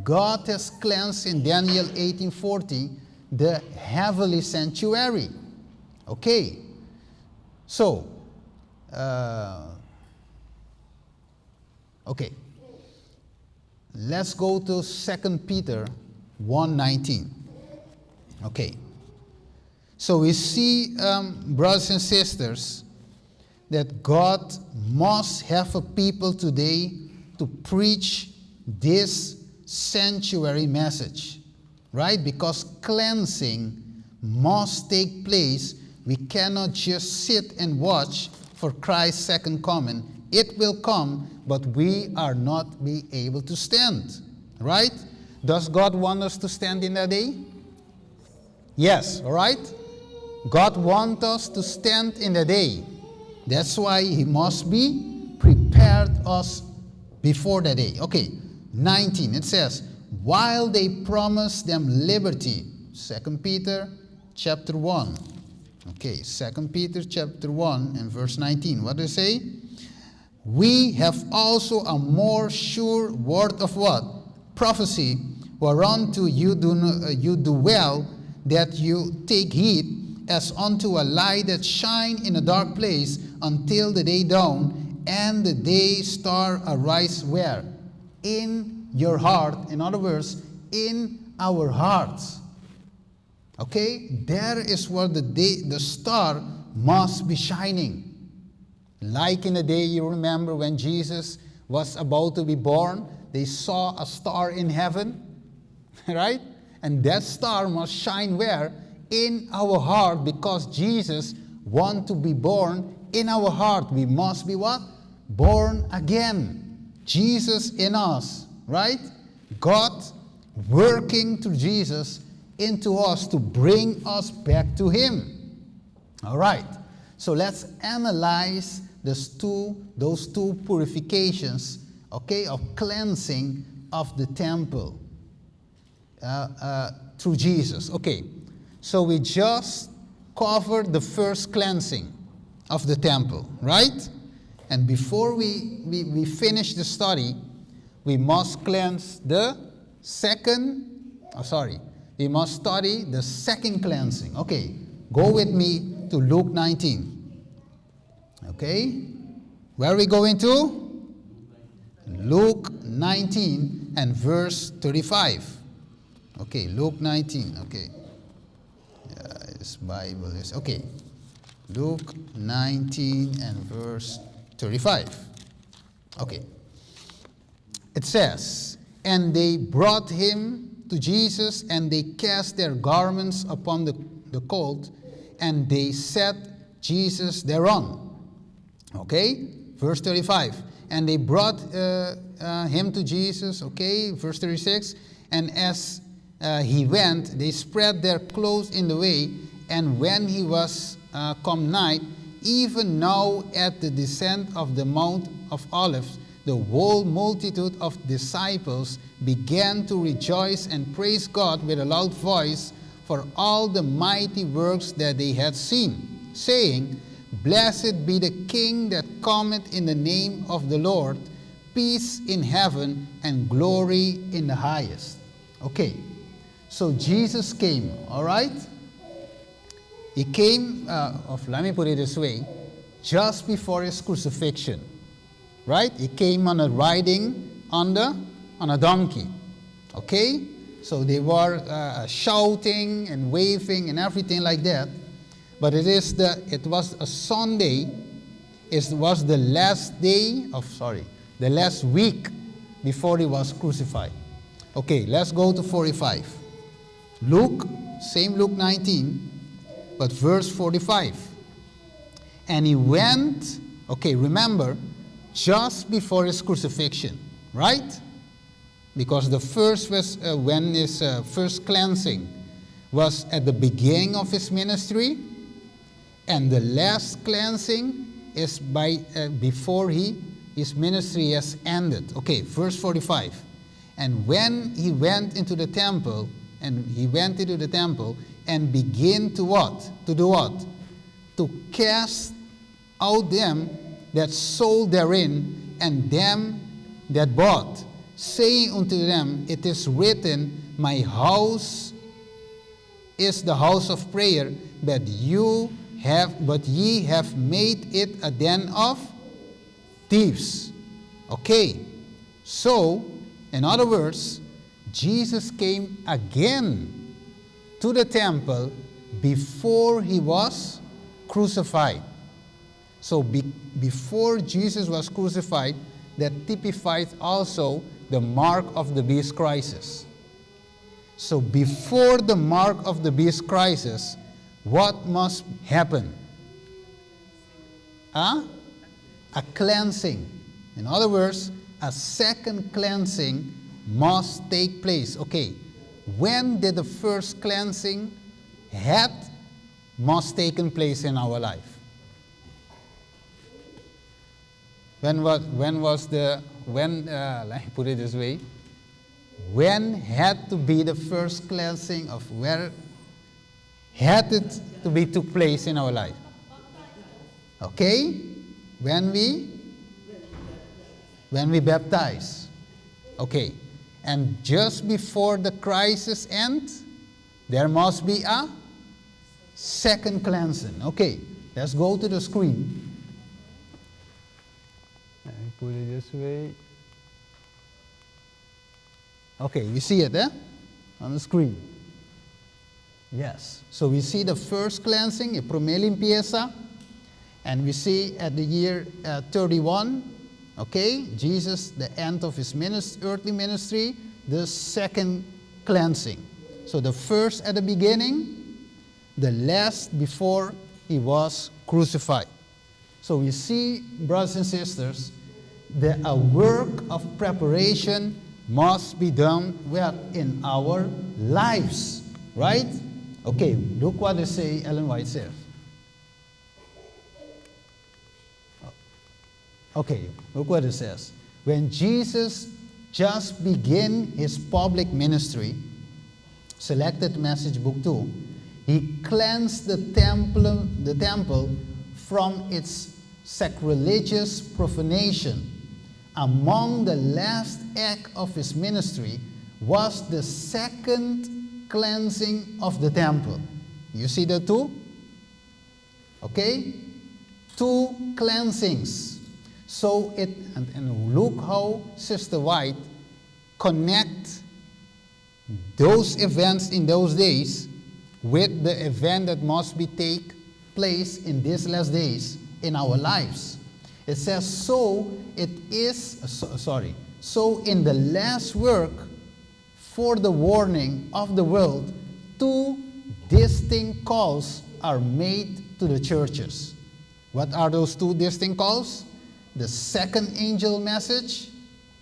Speaker 1: God has cleansed in Daniel 18:40 the heavenly sanctuary. Okay. So, okay. Let's go to 2 Peter 1:19. Okay. So we see, brothers and sisters, that God must have a people today to preach this sanctuary message, right? Because cleansing must take place. We cannot just sit and watch for Christ's second coming. It will come, but we are not be able to stand, right? Does God want us to stand in that day? Yes, all right? God wants us to stand in the day. That's why He must be prepared us before the day. Okay, 19, it says, while they promise them liberty. 2 Peter chapter 1. Okay, 2 Peter chapter 1 and verse 19. What does it say? We have also a more sure word of what? Prophecy, whereunto you do well that you take heed, as unto a light that shine in a dark place until the day dawn and the day star arise where? In your heart. In other words, in our hearts. Okay? There is where the star must be shining. Like in the day, you remember when Jesus was about to be born, they saw a star in heaven, right? And that star must shine where? In our heart, because Jesus wants to be born in our heart. We must be what? Born again. Jesus in us, right? God working through Jesus into us to bring us back to Him. All right. So let's analyze those two purifications, okay, of cleansing of the temple through Jesus. Okay. So we just covered the first cleansing of the temple, right? And before we finish the study, we must cleanse the we must study the second cleansing. Okay, go with me to Luke 19. Okay? Where are we going to? Luke 19 and verse 35. Okay, Luke 19. Okay. Yeah, this Bible is okay. Luke 19 and verse 35. Okay. It says, and they brought him to Jesus, and they cast their garments upon the colt, and they set Jesus thereon. Okay? Verse 35. And they brought him to Jesus. Okay? Verse 36. And as he went, they spread their clothes in the way, and when he was come nigh, even now at the descent of the Mount of Olives, the whole multitude of disciples began to rejoice and praise God with a loud voice for all the mighty works that they had seen, saying, Blessed be the King that cometh in the name of the Lord, peace in heaven and glory in the highest. Okay, so Jesus came, all right? He came, let me put it this way, just before his crucifixion. Right? He came on a riding on a donkey. Okay? So they were shouting and waving and everything like that. But it was a Sunday. It was the last the last week before he was crucified. Okay, let's go to 45. Luke 19, but verse 45. And he went, okay, remember, just before his crucifixion, right? Because the first was when his first cleansing was at the beginning of his ministry, and the last cleansing is before his ministry has ended. Okay, verse 45. And when he went into the temple, and began to what? To do what? To cast out them that sold therein, and them that bought, saying unto them, It is written, My house is the house of prayer, but ye have made it a den of thieves. Okay, so, in other words, Jesus came again to the temple before he was crucified. So before Jesus was crucified, that typifies also the mark of the beast crisis. So before the mark of the beast crisis, what must happen? A cleansing. In other words, a second cleansing must take place. Okay, when did the first cleansing must taken place in our life? Let me put it this way, when had to be the first cleansing of where had it to be took place in our life? Okay? When we baptize. Okay. And just before the crisis ends, there must be a second cleansing. Okay. Let's go to the screen. Let me put it this way. Okay, we see it on the screen. Yes. So we see the first cleansing, a primer limpieza, and we see at the year 31, okay, Jesus, the end of his earthly ministry, the second cleansing. So the first at the beginning, the last before he was crucified. So we see, brothers and sisters, that a work of preparation must be done in our lives, right? Okay, look what they say, Ellen White says. Okay, look what it says. When Jesus just began his public ministry, Selected Message Book 2, he cleansed the temple from its sacrilegious profanation. Among the last act of his ministry was the second cleansing of the temple. You see the two? Okay? Two cleansings. So and look how Sister White connect those events in those days with the event that must be take place in these last days in our lives. It says, so in the last work for the warning of the world, 2 distinct calls are made to the churches. What are those 2 distinct calls? The second angel message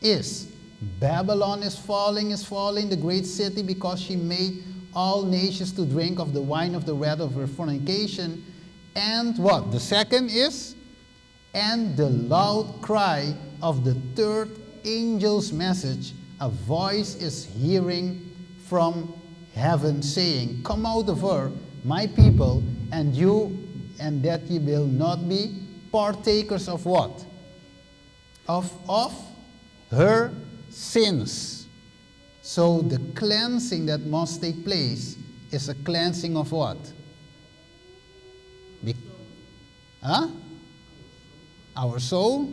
Speaker 1: is, Babylon is falling, the great city, because she made all nations to drink of the wine of the wrath of her fornication. And what? The second is, and the loud cry of the third angel's message, a voice is hearing from heaven saying, come out of her, my people, and that ye will not be partakers of what? Of her sins. So the cleansing that must take place is a cleansing of what? Our soul,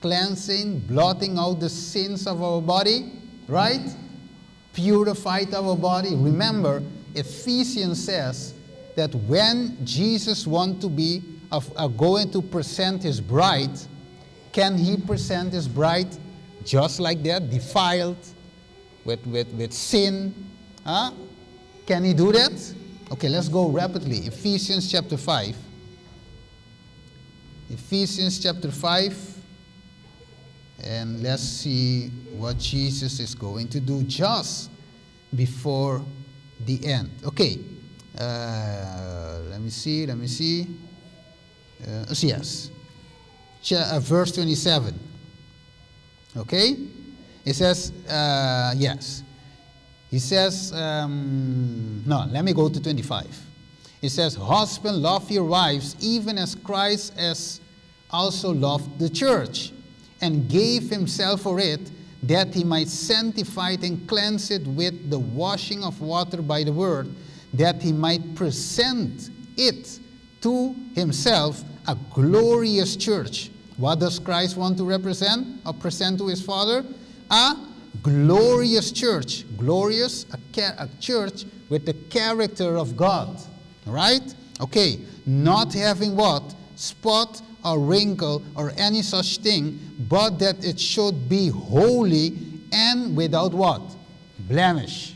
Speaker 1: cleansing, blotting out the sins of our body, right? Purified our body. Remember, Ephesians says that when Jesus wants to be going to present his bride, can he present his bride just like that, defiled with sin? Can he do that? Okay, let's go rapidly. Ephesians chapter 5. Ephesians chapter 5. And let's see what Jesus is going to do just before the end. Okay. Let me see. Yes. Verse 27. Okay? It says, yes. He says, no, let me go to 25. It says, husbands, love your wives, even as Christ has also loved the church, and gave himself for it, that he might sanctify it and cleanse it with the washing of water by the word, that he might present it to himself a glorious church. What does Christ want to represent or present to his Father? A glorious church. Glorious, a church with the character of God. Right? Okay. Not having what? Spot or wrinkle or any such thing, but that it should be holy and without what? Blemish.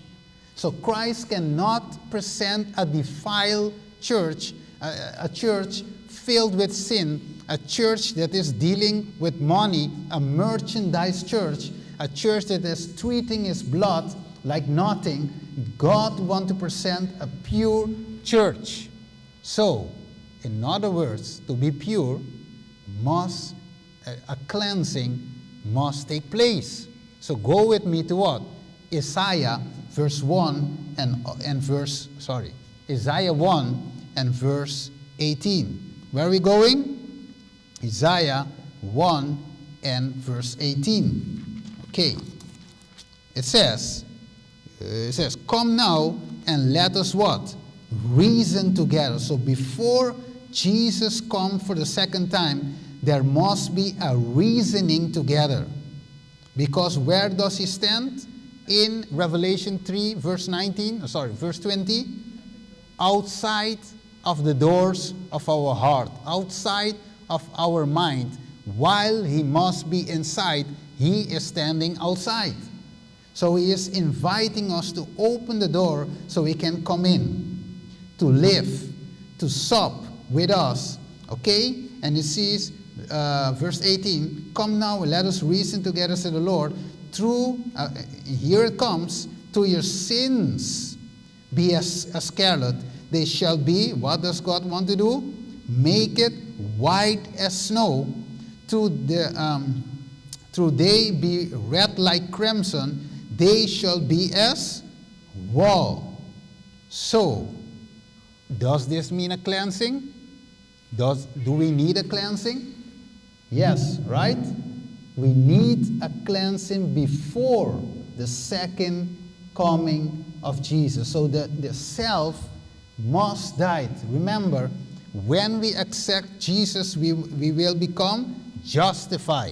Speaker 1: So Christ cannot present a defiled church, a church filled with sin, a church that is dealing with money, a merchandise church, a church that is treating his blood like nothing. God wants to present a pure church. So, in other words, to be pure, a cleansing must take place. So go with me to what? Isaiah verse 1 Isaiah 1 and verse 18. Where are we going? Isaiah 1 and verse 18. Okay. It says, come now and let us what? Reason together. So before Jesus comes for the second time, there must be a reasoning together. Because where does he stand? In Revelation 3, verse 20. Outside of the doors of our heart, outside of our mind. While he must be inside, he is standing outside. So he is inviting us to open the door so he can come in, to live, to sup with us. Okay? And it says, verse 18, come now and let us reason together, said the Lord, here it comes, to your sins be as scarlet, they shall be, what does God want to do? Make it white as snow, through they be red like crimson, they shall be as wool. So, does this mean a cleansing? Do we need a cleansing? Yes, right? We need a cleansing before the second coming of Jesus. So the self must die. Remember, when we accept Jesus, we will become justify.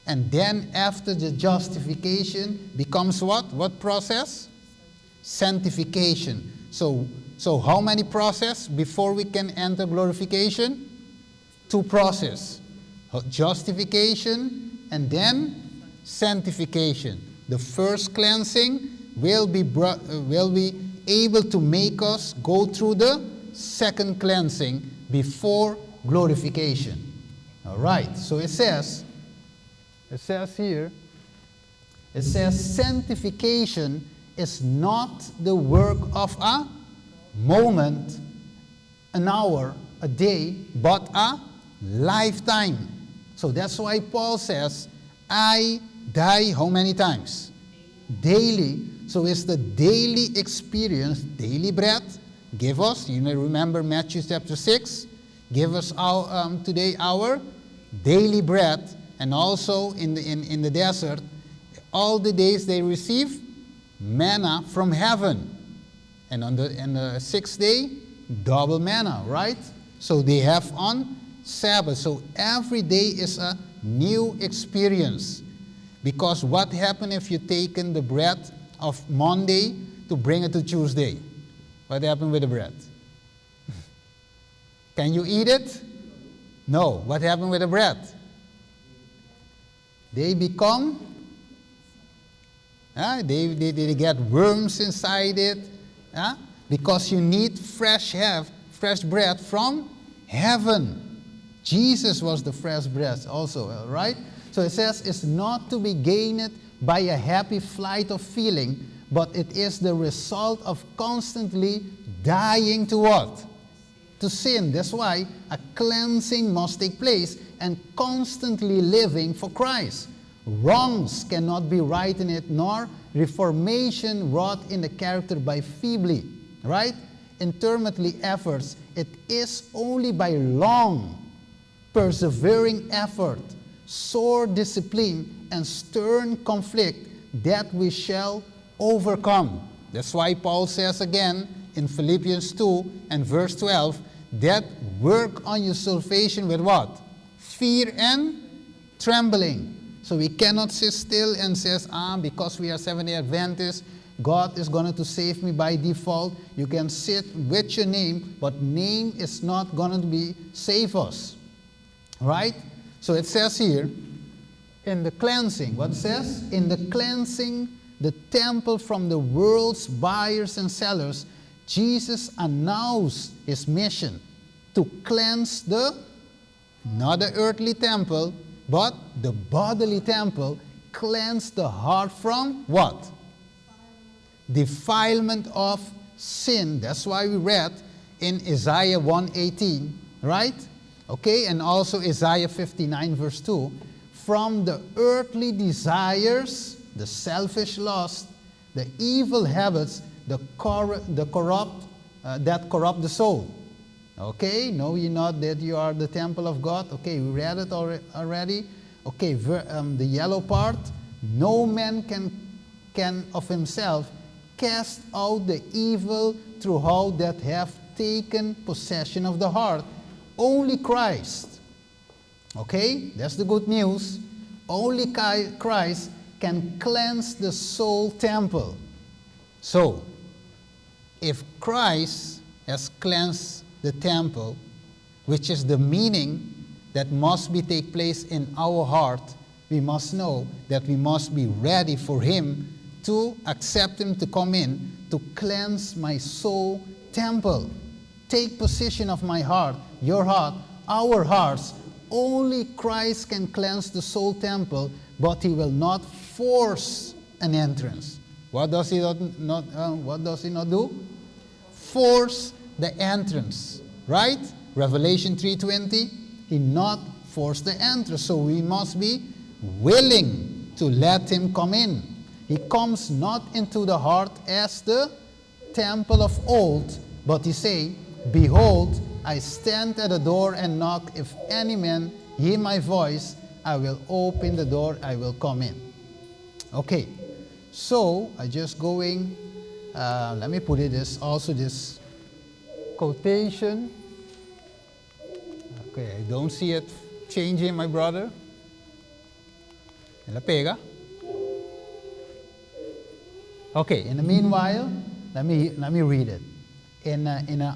Speaker 1: And then after the justification becomes what? What process? Sanctification. So how many process before we can enter glorification? 2 process. Justification and then sanctification. The first cleansing will be able to make us go through the second cleansing before glorification. All right, so it says here, it says sanctification is not the work of a moment, an hour, a day, but a lifetime. So that's why Paul says, I die how many times? Daily. So it's the daily experience, daily bread. Give us, you may remember Matthew chapter 6, give us today our daily bread. And also in the desert, all the days they receive manna from heaven. And on the 6th day, double manna, right? So they have on Sabbath. So every day is a new experience. Because what happened if you taken the bread of Monday to bring it to Tuesday? What happened with the bread? Can you eat it? No. What happened with the bread? They become, they get worms inside it. Because you need fresh bread from heaven. Jesus was the fresh bread also, right? So it says it's not to be gained by a happy flight of feeling, but it is the result of constantly dying to what? To sin. That's why a cleansing must take place and constantly living for Christ. Wrongs cannot be right in it, nor reformation wrought in the character by feebly, right? Intermittently efforts. It is only by long, persevering effort, sore discipline, and stern conflict that we shall overcome. That's why Paul says again in Philippians 2 and verse 12, that work on your salvation with what? Fear and trembling. So we cannot sit still and says, because we are Seventh-day Adventists, God is going to save me by default. You can sit with your name, but name is not going to save us. Right? So it says here, in the cleansing, what it says? In the cleansing the temple from the world's buyers and sellers, Jesus announced his mission to cleanse not the earthly temple, but the bodily temple, cleanse the heart from what? Defilement of sin. That's why we read in Isaiah 1:18, right? Okay, and also Isaiah 59 verse 2. From the earthly desires, the selfish lust, the evil habits, that corrupt the soul. Okay, know ye not that you are the temple of God? Okay, we read it already. Okay, the yellow part. No man can of himself cast out the evil throughout that have taken possession of the heart. Only Christ. Okay, that's the good news. Only Christ can cleanse the soul temple. So, if Christ has cleansed the temple, which is the meaning that must take place in our heart, we must know that we must be ready for him to accept him to come in to cleanse my soul temple. Take possession of my heart, your heart, our hearts. Only Christ can cleanse the soul temple, but he will not force an entrance. What does he not do? Force the entrance, right? Revelation 3:20, he not force the entrance. So we must be willing to let him come in. He comes not into the heart as the temple of old, but he say, behold, I stand at the door and knock. If any man hear my voice, I will open the door, I will come in. Okay, so I just going, let me put it this quotation. Okay, I don't see it changing, my brother? La pega. Okay, in the meanwhile, let me read it. In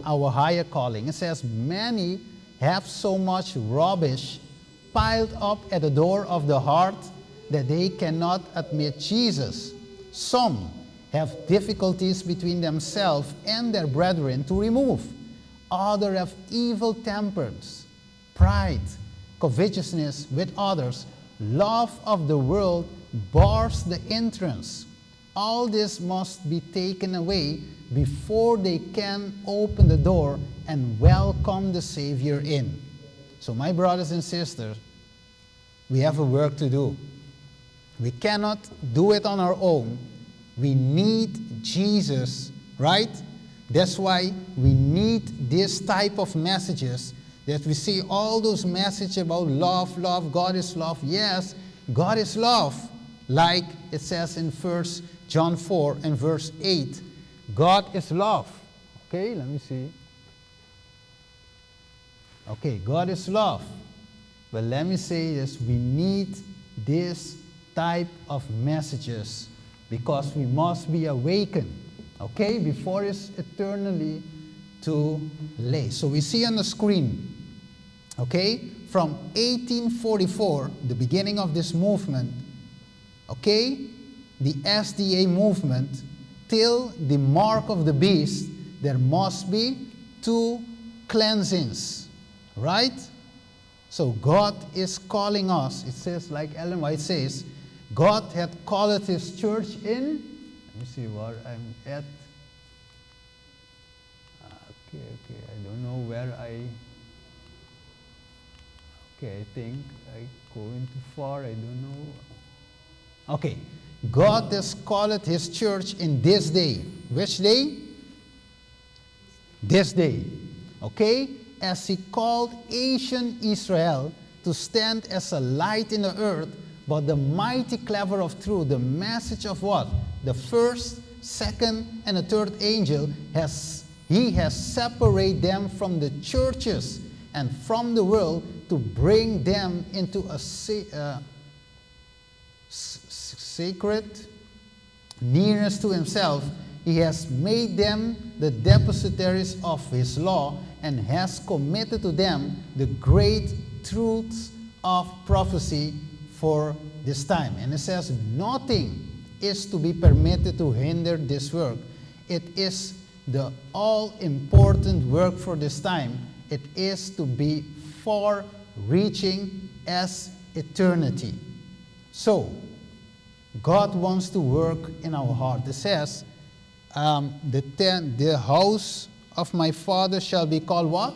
Speaker 1: our higher calling, it says, many have so much rubbish piled up at the door of the heart that they cannot admit Jesus. Some have difficulties between themselves and their brethren to remove. Others have evil tempers, pride, covetousness with others, love of the world bars the entrance. All this must be taken away before they can open the door and welcome the Savior in. So my brothers and sisters, we have a work to do. We cannot do it on our own. We need Jesus, right? That's why we need this type of messages, that we see all those messages about love, God is love. Yes, God is love. Like it says in 1 John 4 and verse 8. God is love. Okay, let me see. Okay, God is love. But let me say this, we need this type of messages because we must be awakened, okay, before it's eternally too late. So we see on the screen, okay, from 1844, the beginning of this movement, okay, the SDA movement, till the mark of the beast, there must be 2 cleansings, right? So God is calling us. It says, like Ellen White says, God had called his church in, let me see where I'm at. Okay, I don't know where okay, I think I going too far, I don't know. Okay, God has called his church in this day. Which day? This day. Okay? As he called ancient Israel to stand as a light in the earth, but the mighty clever of truth, the message of what? The first, second, and the third angel, he has separated them from the churches and from the world to bring them into a sacred nearness to himself. He has made them the depositaries of his law and has committed to them the great truths of prophecy for this time. And it says, nothing is to be permitted to hinder this work. It is the all-important work for this time. It is to be far-reaching as eternity. So, God wants to work in our heart. It says, the house of my Father shall be called what?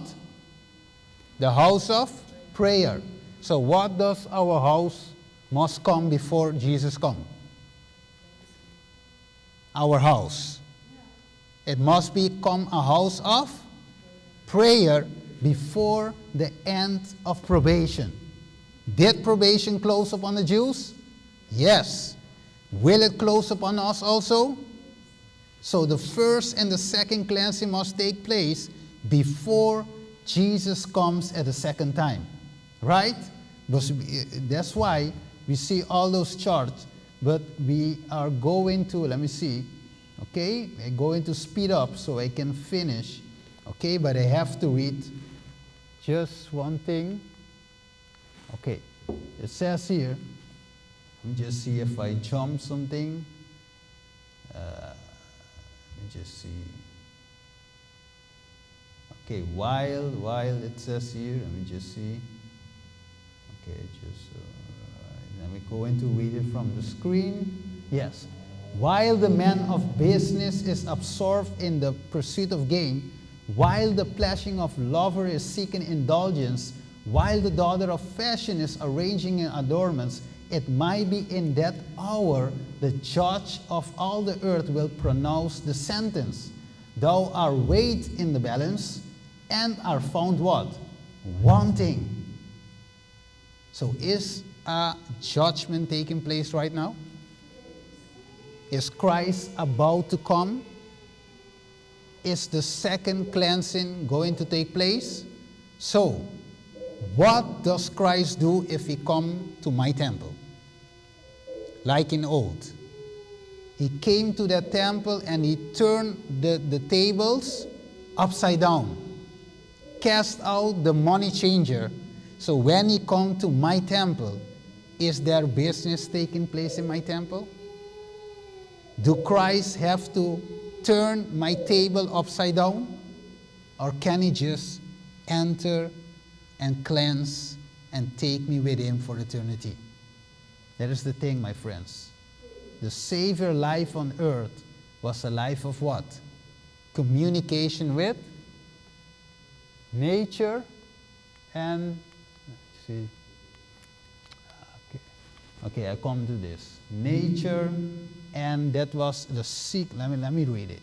Speaker 1: The house of prayer. So what does our house must come before Jesus come? Our house. It must become a house of prayer before the end of probation. Did probation close upon the Jews? Yes. Will it close upon us also? So the first and the second cleansing must take place before Jesus comes at the second time. Right? That's why we see all those charts. But we are going to, let me see. Okay? I'm going to speed up so I can finish. Okay? But I have to read just one thing. Okay. It says here, let me just see if I jump something. Let me just see. Okay, while it says here, let me just see. Okay, let me go into read it from the screen. Yes. While the man of business is absorbed in the pursuit of gain, while the pleasure of lover is seeking indulgence, while the daughter of fashion is arranging in adornments, it might be in that hour the judge of all the earth will pronounce the sentence. Thou art weighed in the balance and are found what? Wanting. So is a judgment taking place right now? Is Christ about to come? Is the second cleansing going to take place? So, what does Christ do if he come to my temple? Like in old. He came to that temple and he turned the tables upside down. Cast out the money changer. So when he come to my temple, is there business taking place in my temple? Do Christ have to turn my table upside down? Or can he just enter and cleanse and take me with him for eternity? That is the thing, my friends. The Savior life on earth was a life of what? Communication with nature and, see, okay, I come to this. Nature, and that was the let me read it.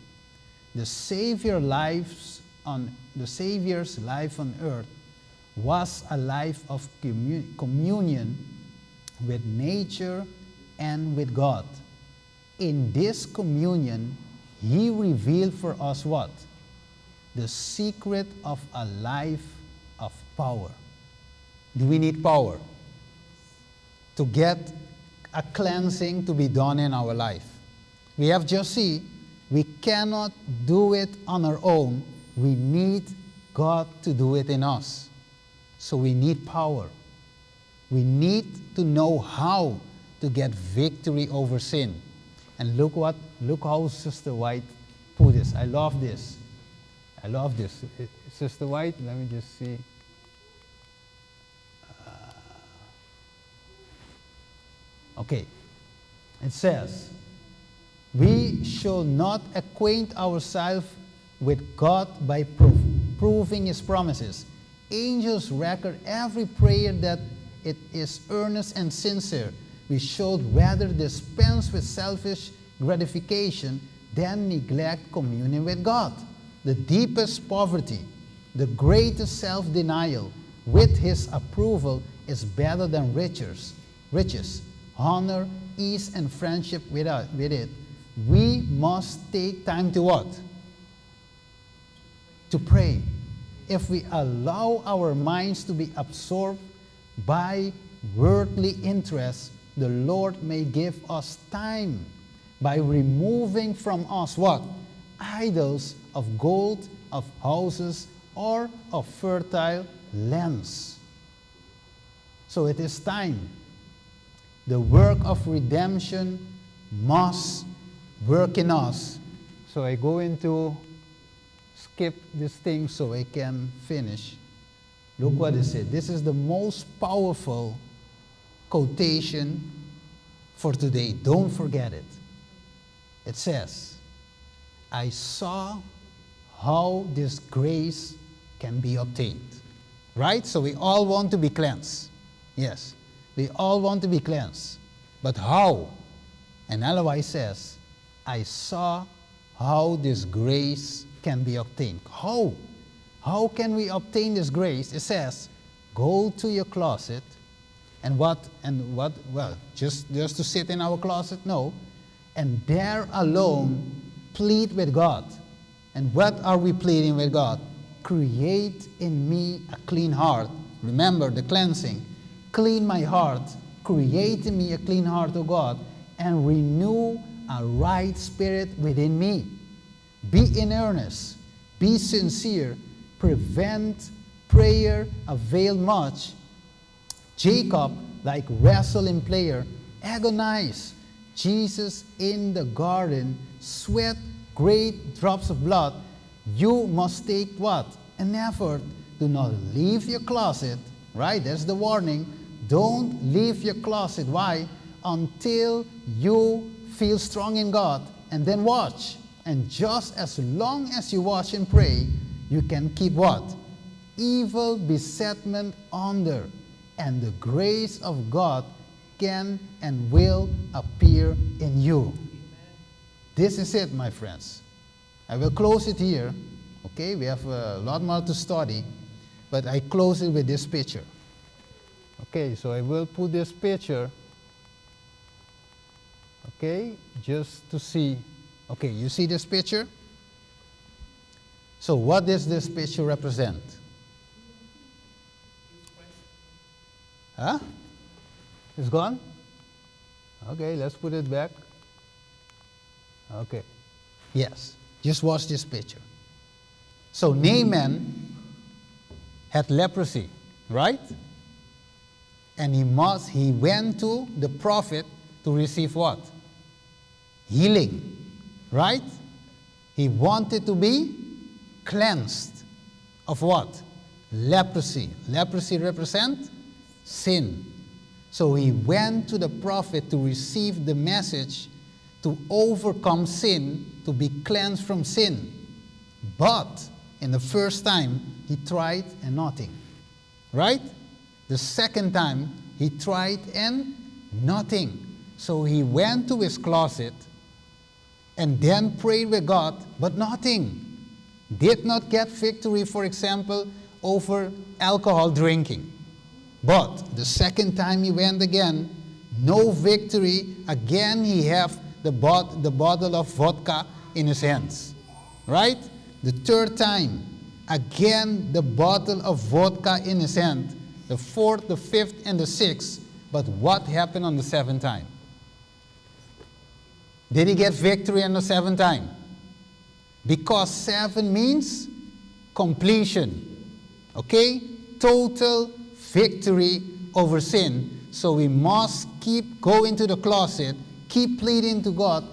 Speaker 1: The Savior's life on earth was a life of communion with nature and with God. In this communion, he revealed for us what? The secret of a life of power. Do we need power to get a cleansing to be done in our life? We have just seen we cannot do it on our own. We need God to do it in us. So we need power. We need to know how to get victory over sin. And look how Sister White put this. I love this. I love this. Sister White, let me just see. Okay. It says, we shall not acquaint ourselves with God by proving his promises. Angels record every prayer that it is earnest and sincere. We should rather dispense with selfish gratification than neglect communion with God. The deepest poverty, the greatest self-denial with his approval is better than riches, honor, ease, and friendship with it. We must take time to what? To pray. If we allow our minds to be absorbed by worldly interests, the Lord may give us time by removing from us what? Idols of gold, of houses, or of fertile lands. So it is time. The work of redemption must work in us. So I go into skip this thing so I can finish. Look what it said. This is the most powerful quotation for today. Don't forget it. It says, I saw how this grace can be obtained. Right? So we all want to be cleansed. Yes. We all want to be cleansed. But how? And otherwise says, I saw how this grace can be obtained. How? How can we obtain this grace? It says, go to your closet and what? Well, just to sit in our closet? No. And there alone, plead with God. And what are we pleading with God? Create in me a clean heart. Remember the cleansing. Clean my heart. Create in me a clean heart, O God, and renew a right spirit within me. Be in earnest. Be sincere. Prevent prayer avail much. Jacob, like wrestling player, agonize. Jesus in the garden, sweat great drops of blood. You must take what? An effort. Do not leave your closet. Right? That's the warning. Don't leave your closet. Why? Until you feel strong in God. And then watch. And just as long as you watch and pray, you can keep what? Evil besetment under. And the grace of God can and will appear in you. This is it, my friends. I will close it here. Okay, we have a lot more to study. But I close it with this picture. Okay, so I will put this picture. Okay, just to see. Okay, you see this picture? So what does this picture represent? Huh? It's gone? Okay, let's put it back. Okay. Yes. Just watch this picture. So Naaman had leprosy, right? And he went to the prophet to receive what? Healing, right? He wanted to be cleansed of what? Leprosy. Leprosy represents sin. So he went to the prophet to receive the message to overcome sin, to be cleansed from sin. But in the first time, he tried and nothing. Right? The second time, he tried and nothing. So he went to his closet and then prayed with God, but nothing. Did not get victory, for example, over alcohol drinking. But the second time he went again, no victory. Again, he have the bottle of vodka in his hands. Right? The third time, again the bottle of vodka in his hand. The fourth, the fifth, and the sixth. But what happened on the seventh time? Did he get victory on the seventh time? Because 7 means completion. Okay? Total victory over sin. So we must keep going to the closet, keep pleading to God.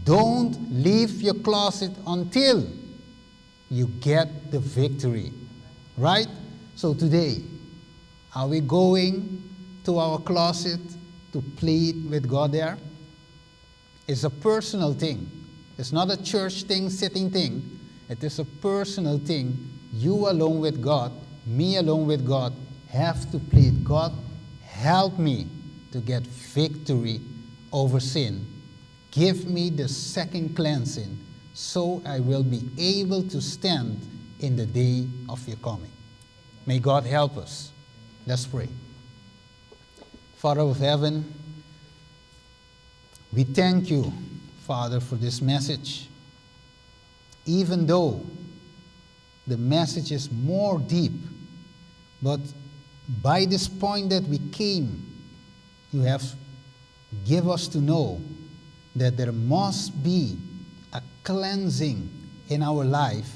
Speaker 1: Don't leave your closet until you get the victory. Right? So today, are we going to our closet to plead with God there? It's a personal thing. It's not a church thing, sitting thing. It is a personal thing. You alone with God, me alone with God, have to plead, God, help me to get victory over sin. Give me the second cleansing so I will be able to stand in the day of your coming. May God help us. Let's pray. Father of heaven, we thank you, Father, for this message. Even though the message is more deep, but by this point that we came, you have given us to know that there must be a cleansing in our life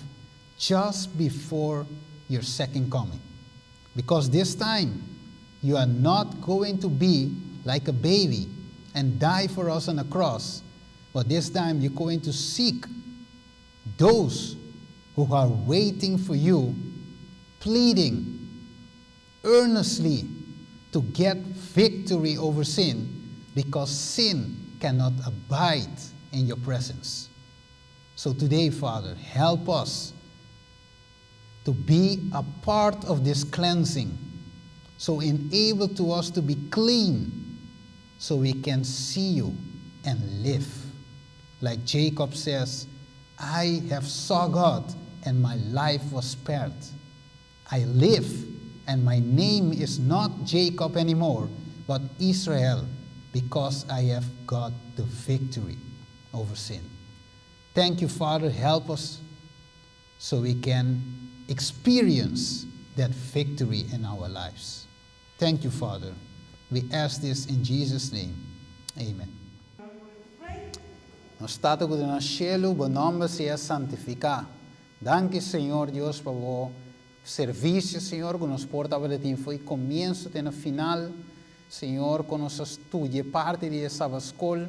Speaker 1: just before your second coming. Because this time, you are not going to be like a baby and die for us on a cross. But this time, you're going to seek those who are waiting for you, pleading earnestly to get victory over sin, because sin cannot abide in your presence. So today, Father, help us to be a part of this cleansing, so enable to us to be clean, so we can see you and live. Like Jacob says, I have saw God and my life was spared. I live and my name is not Jacob anymore, but Israel, because I have got the victory over sin. Thank you, Father. Help us so we can experience that victory in our lives. Thank you, Father. We ask this in Jesus' name. Amen. No stato que no cielo, bom nome seja santificado. Danke, Senhor Deus, por o serviço, Senhor, que nos porta para ti. Foi começo até no final, Senhor, com nosso estudo, parte de essa escola,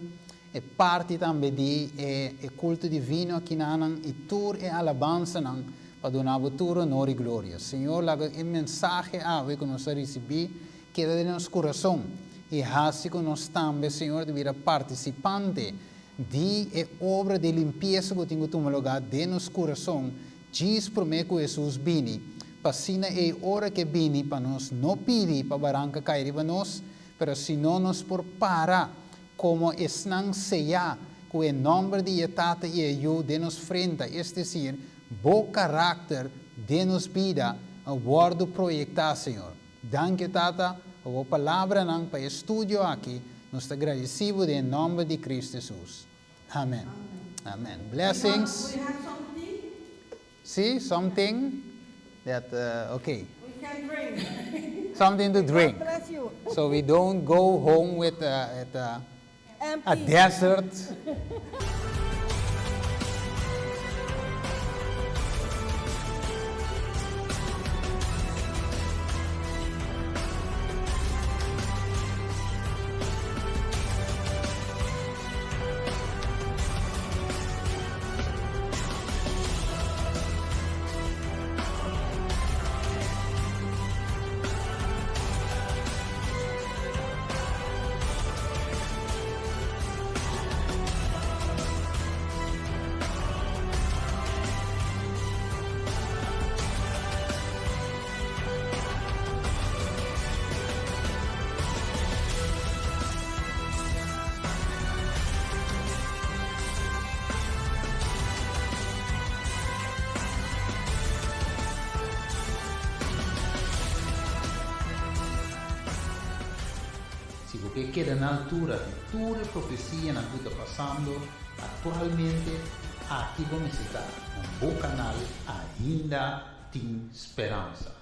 Speaker 1: e parte também de culto divino aqui na Anang, e tur e alabança nang, para donar tudo honor e glória. Senhor, lá a mensagem que nós recebemos, queda de nosso coração, e assim que nós também, Senhor, devia participante de obra de limpeza que tenho tomado lugar de nosso coração, diz por mim que Jesus vini, para sina hora que vini, para nós não pedir para barranca cair para nós, mas se não nos por para, como estão seja, que em nome de Tata e eu de nos frente, é decir, bom caráter de nos vida, a guardo projetar, Senhor. Danke, Tata, a palavra não para estudo aqui, nos agradecido em nome de Cristo Jesus. Amen. Amen. Blessings.
Speaker 2: We have something.
Speaker 1: See, something that, okay.
Speaker 2: We can drink.
Speaker 1: Something to drink.
Speaker 2: God bless you.
Speaker 1: So we don't go home with a desert.
Speaker 2: Se você queda na altura de toda a profecia na que está passando, atualmente, aqui como está, no bom canal, ainda tem esperança.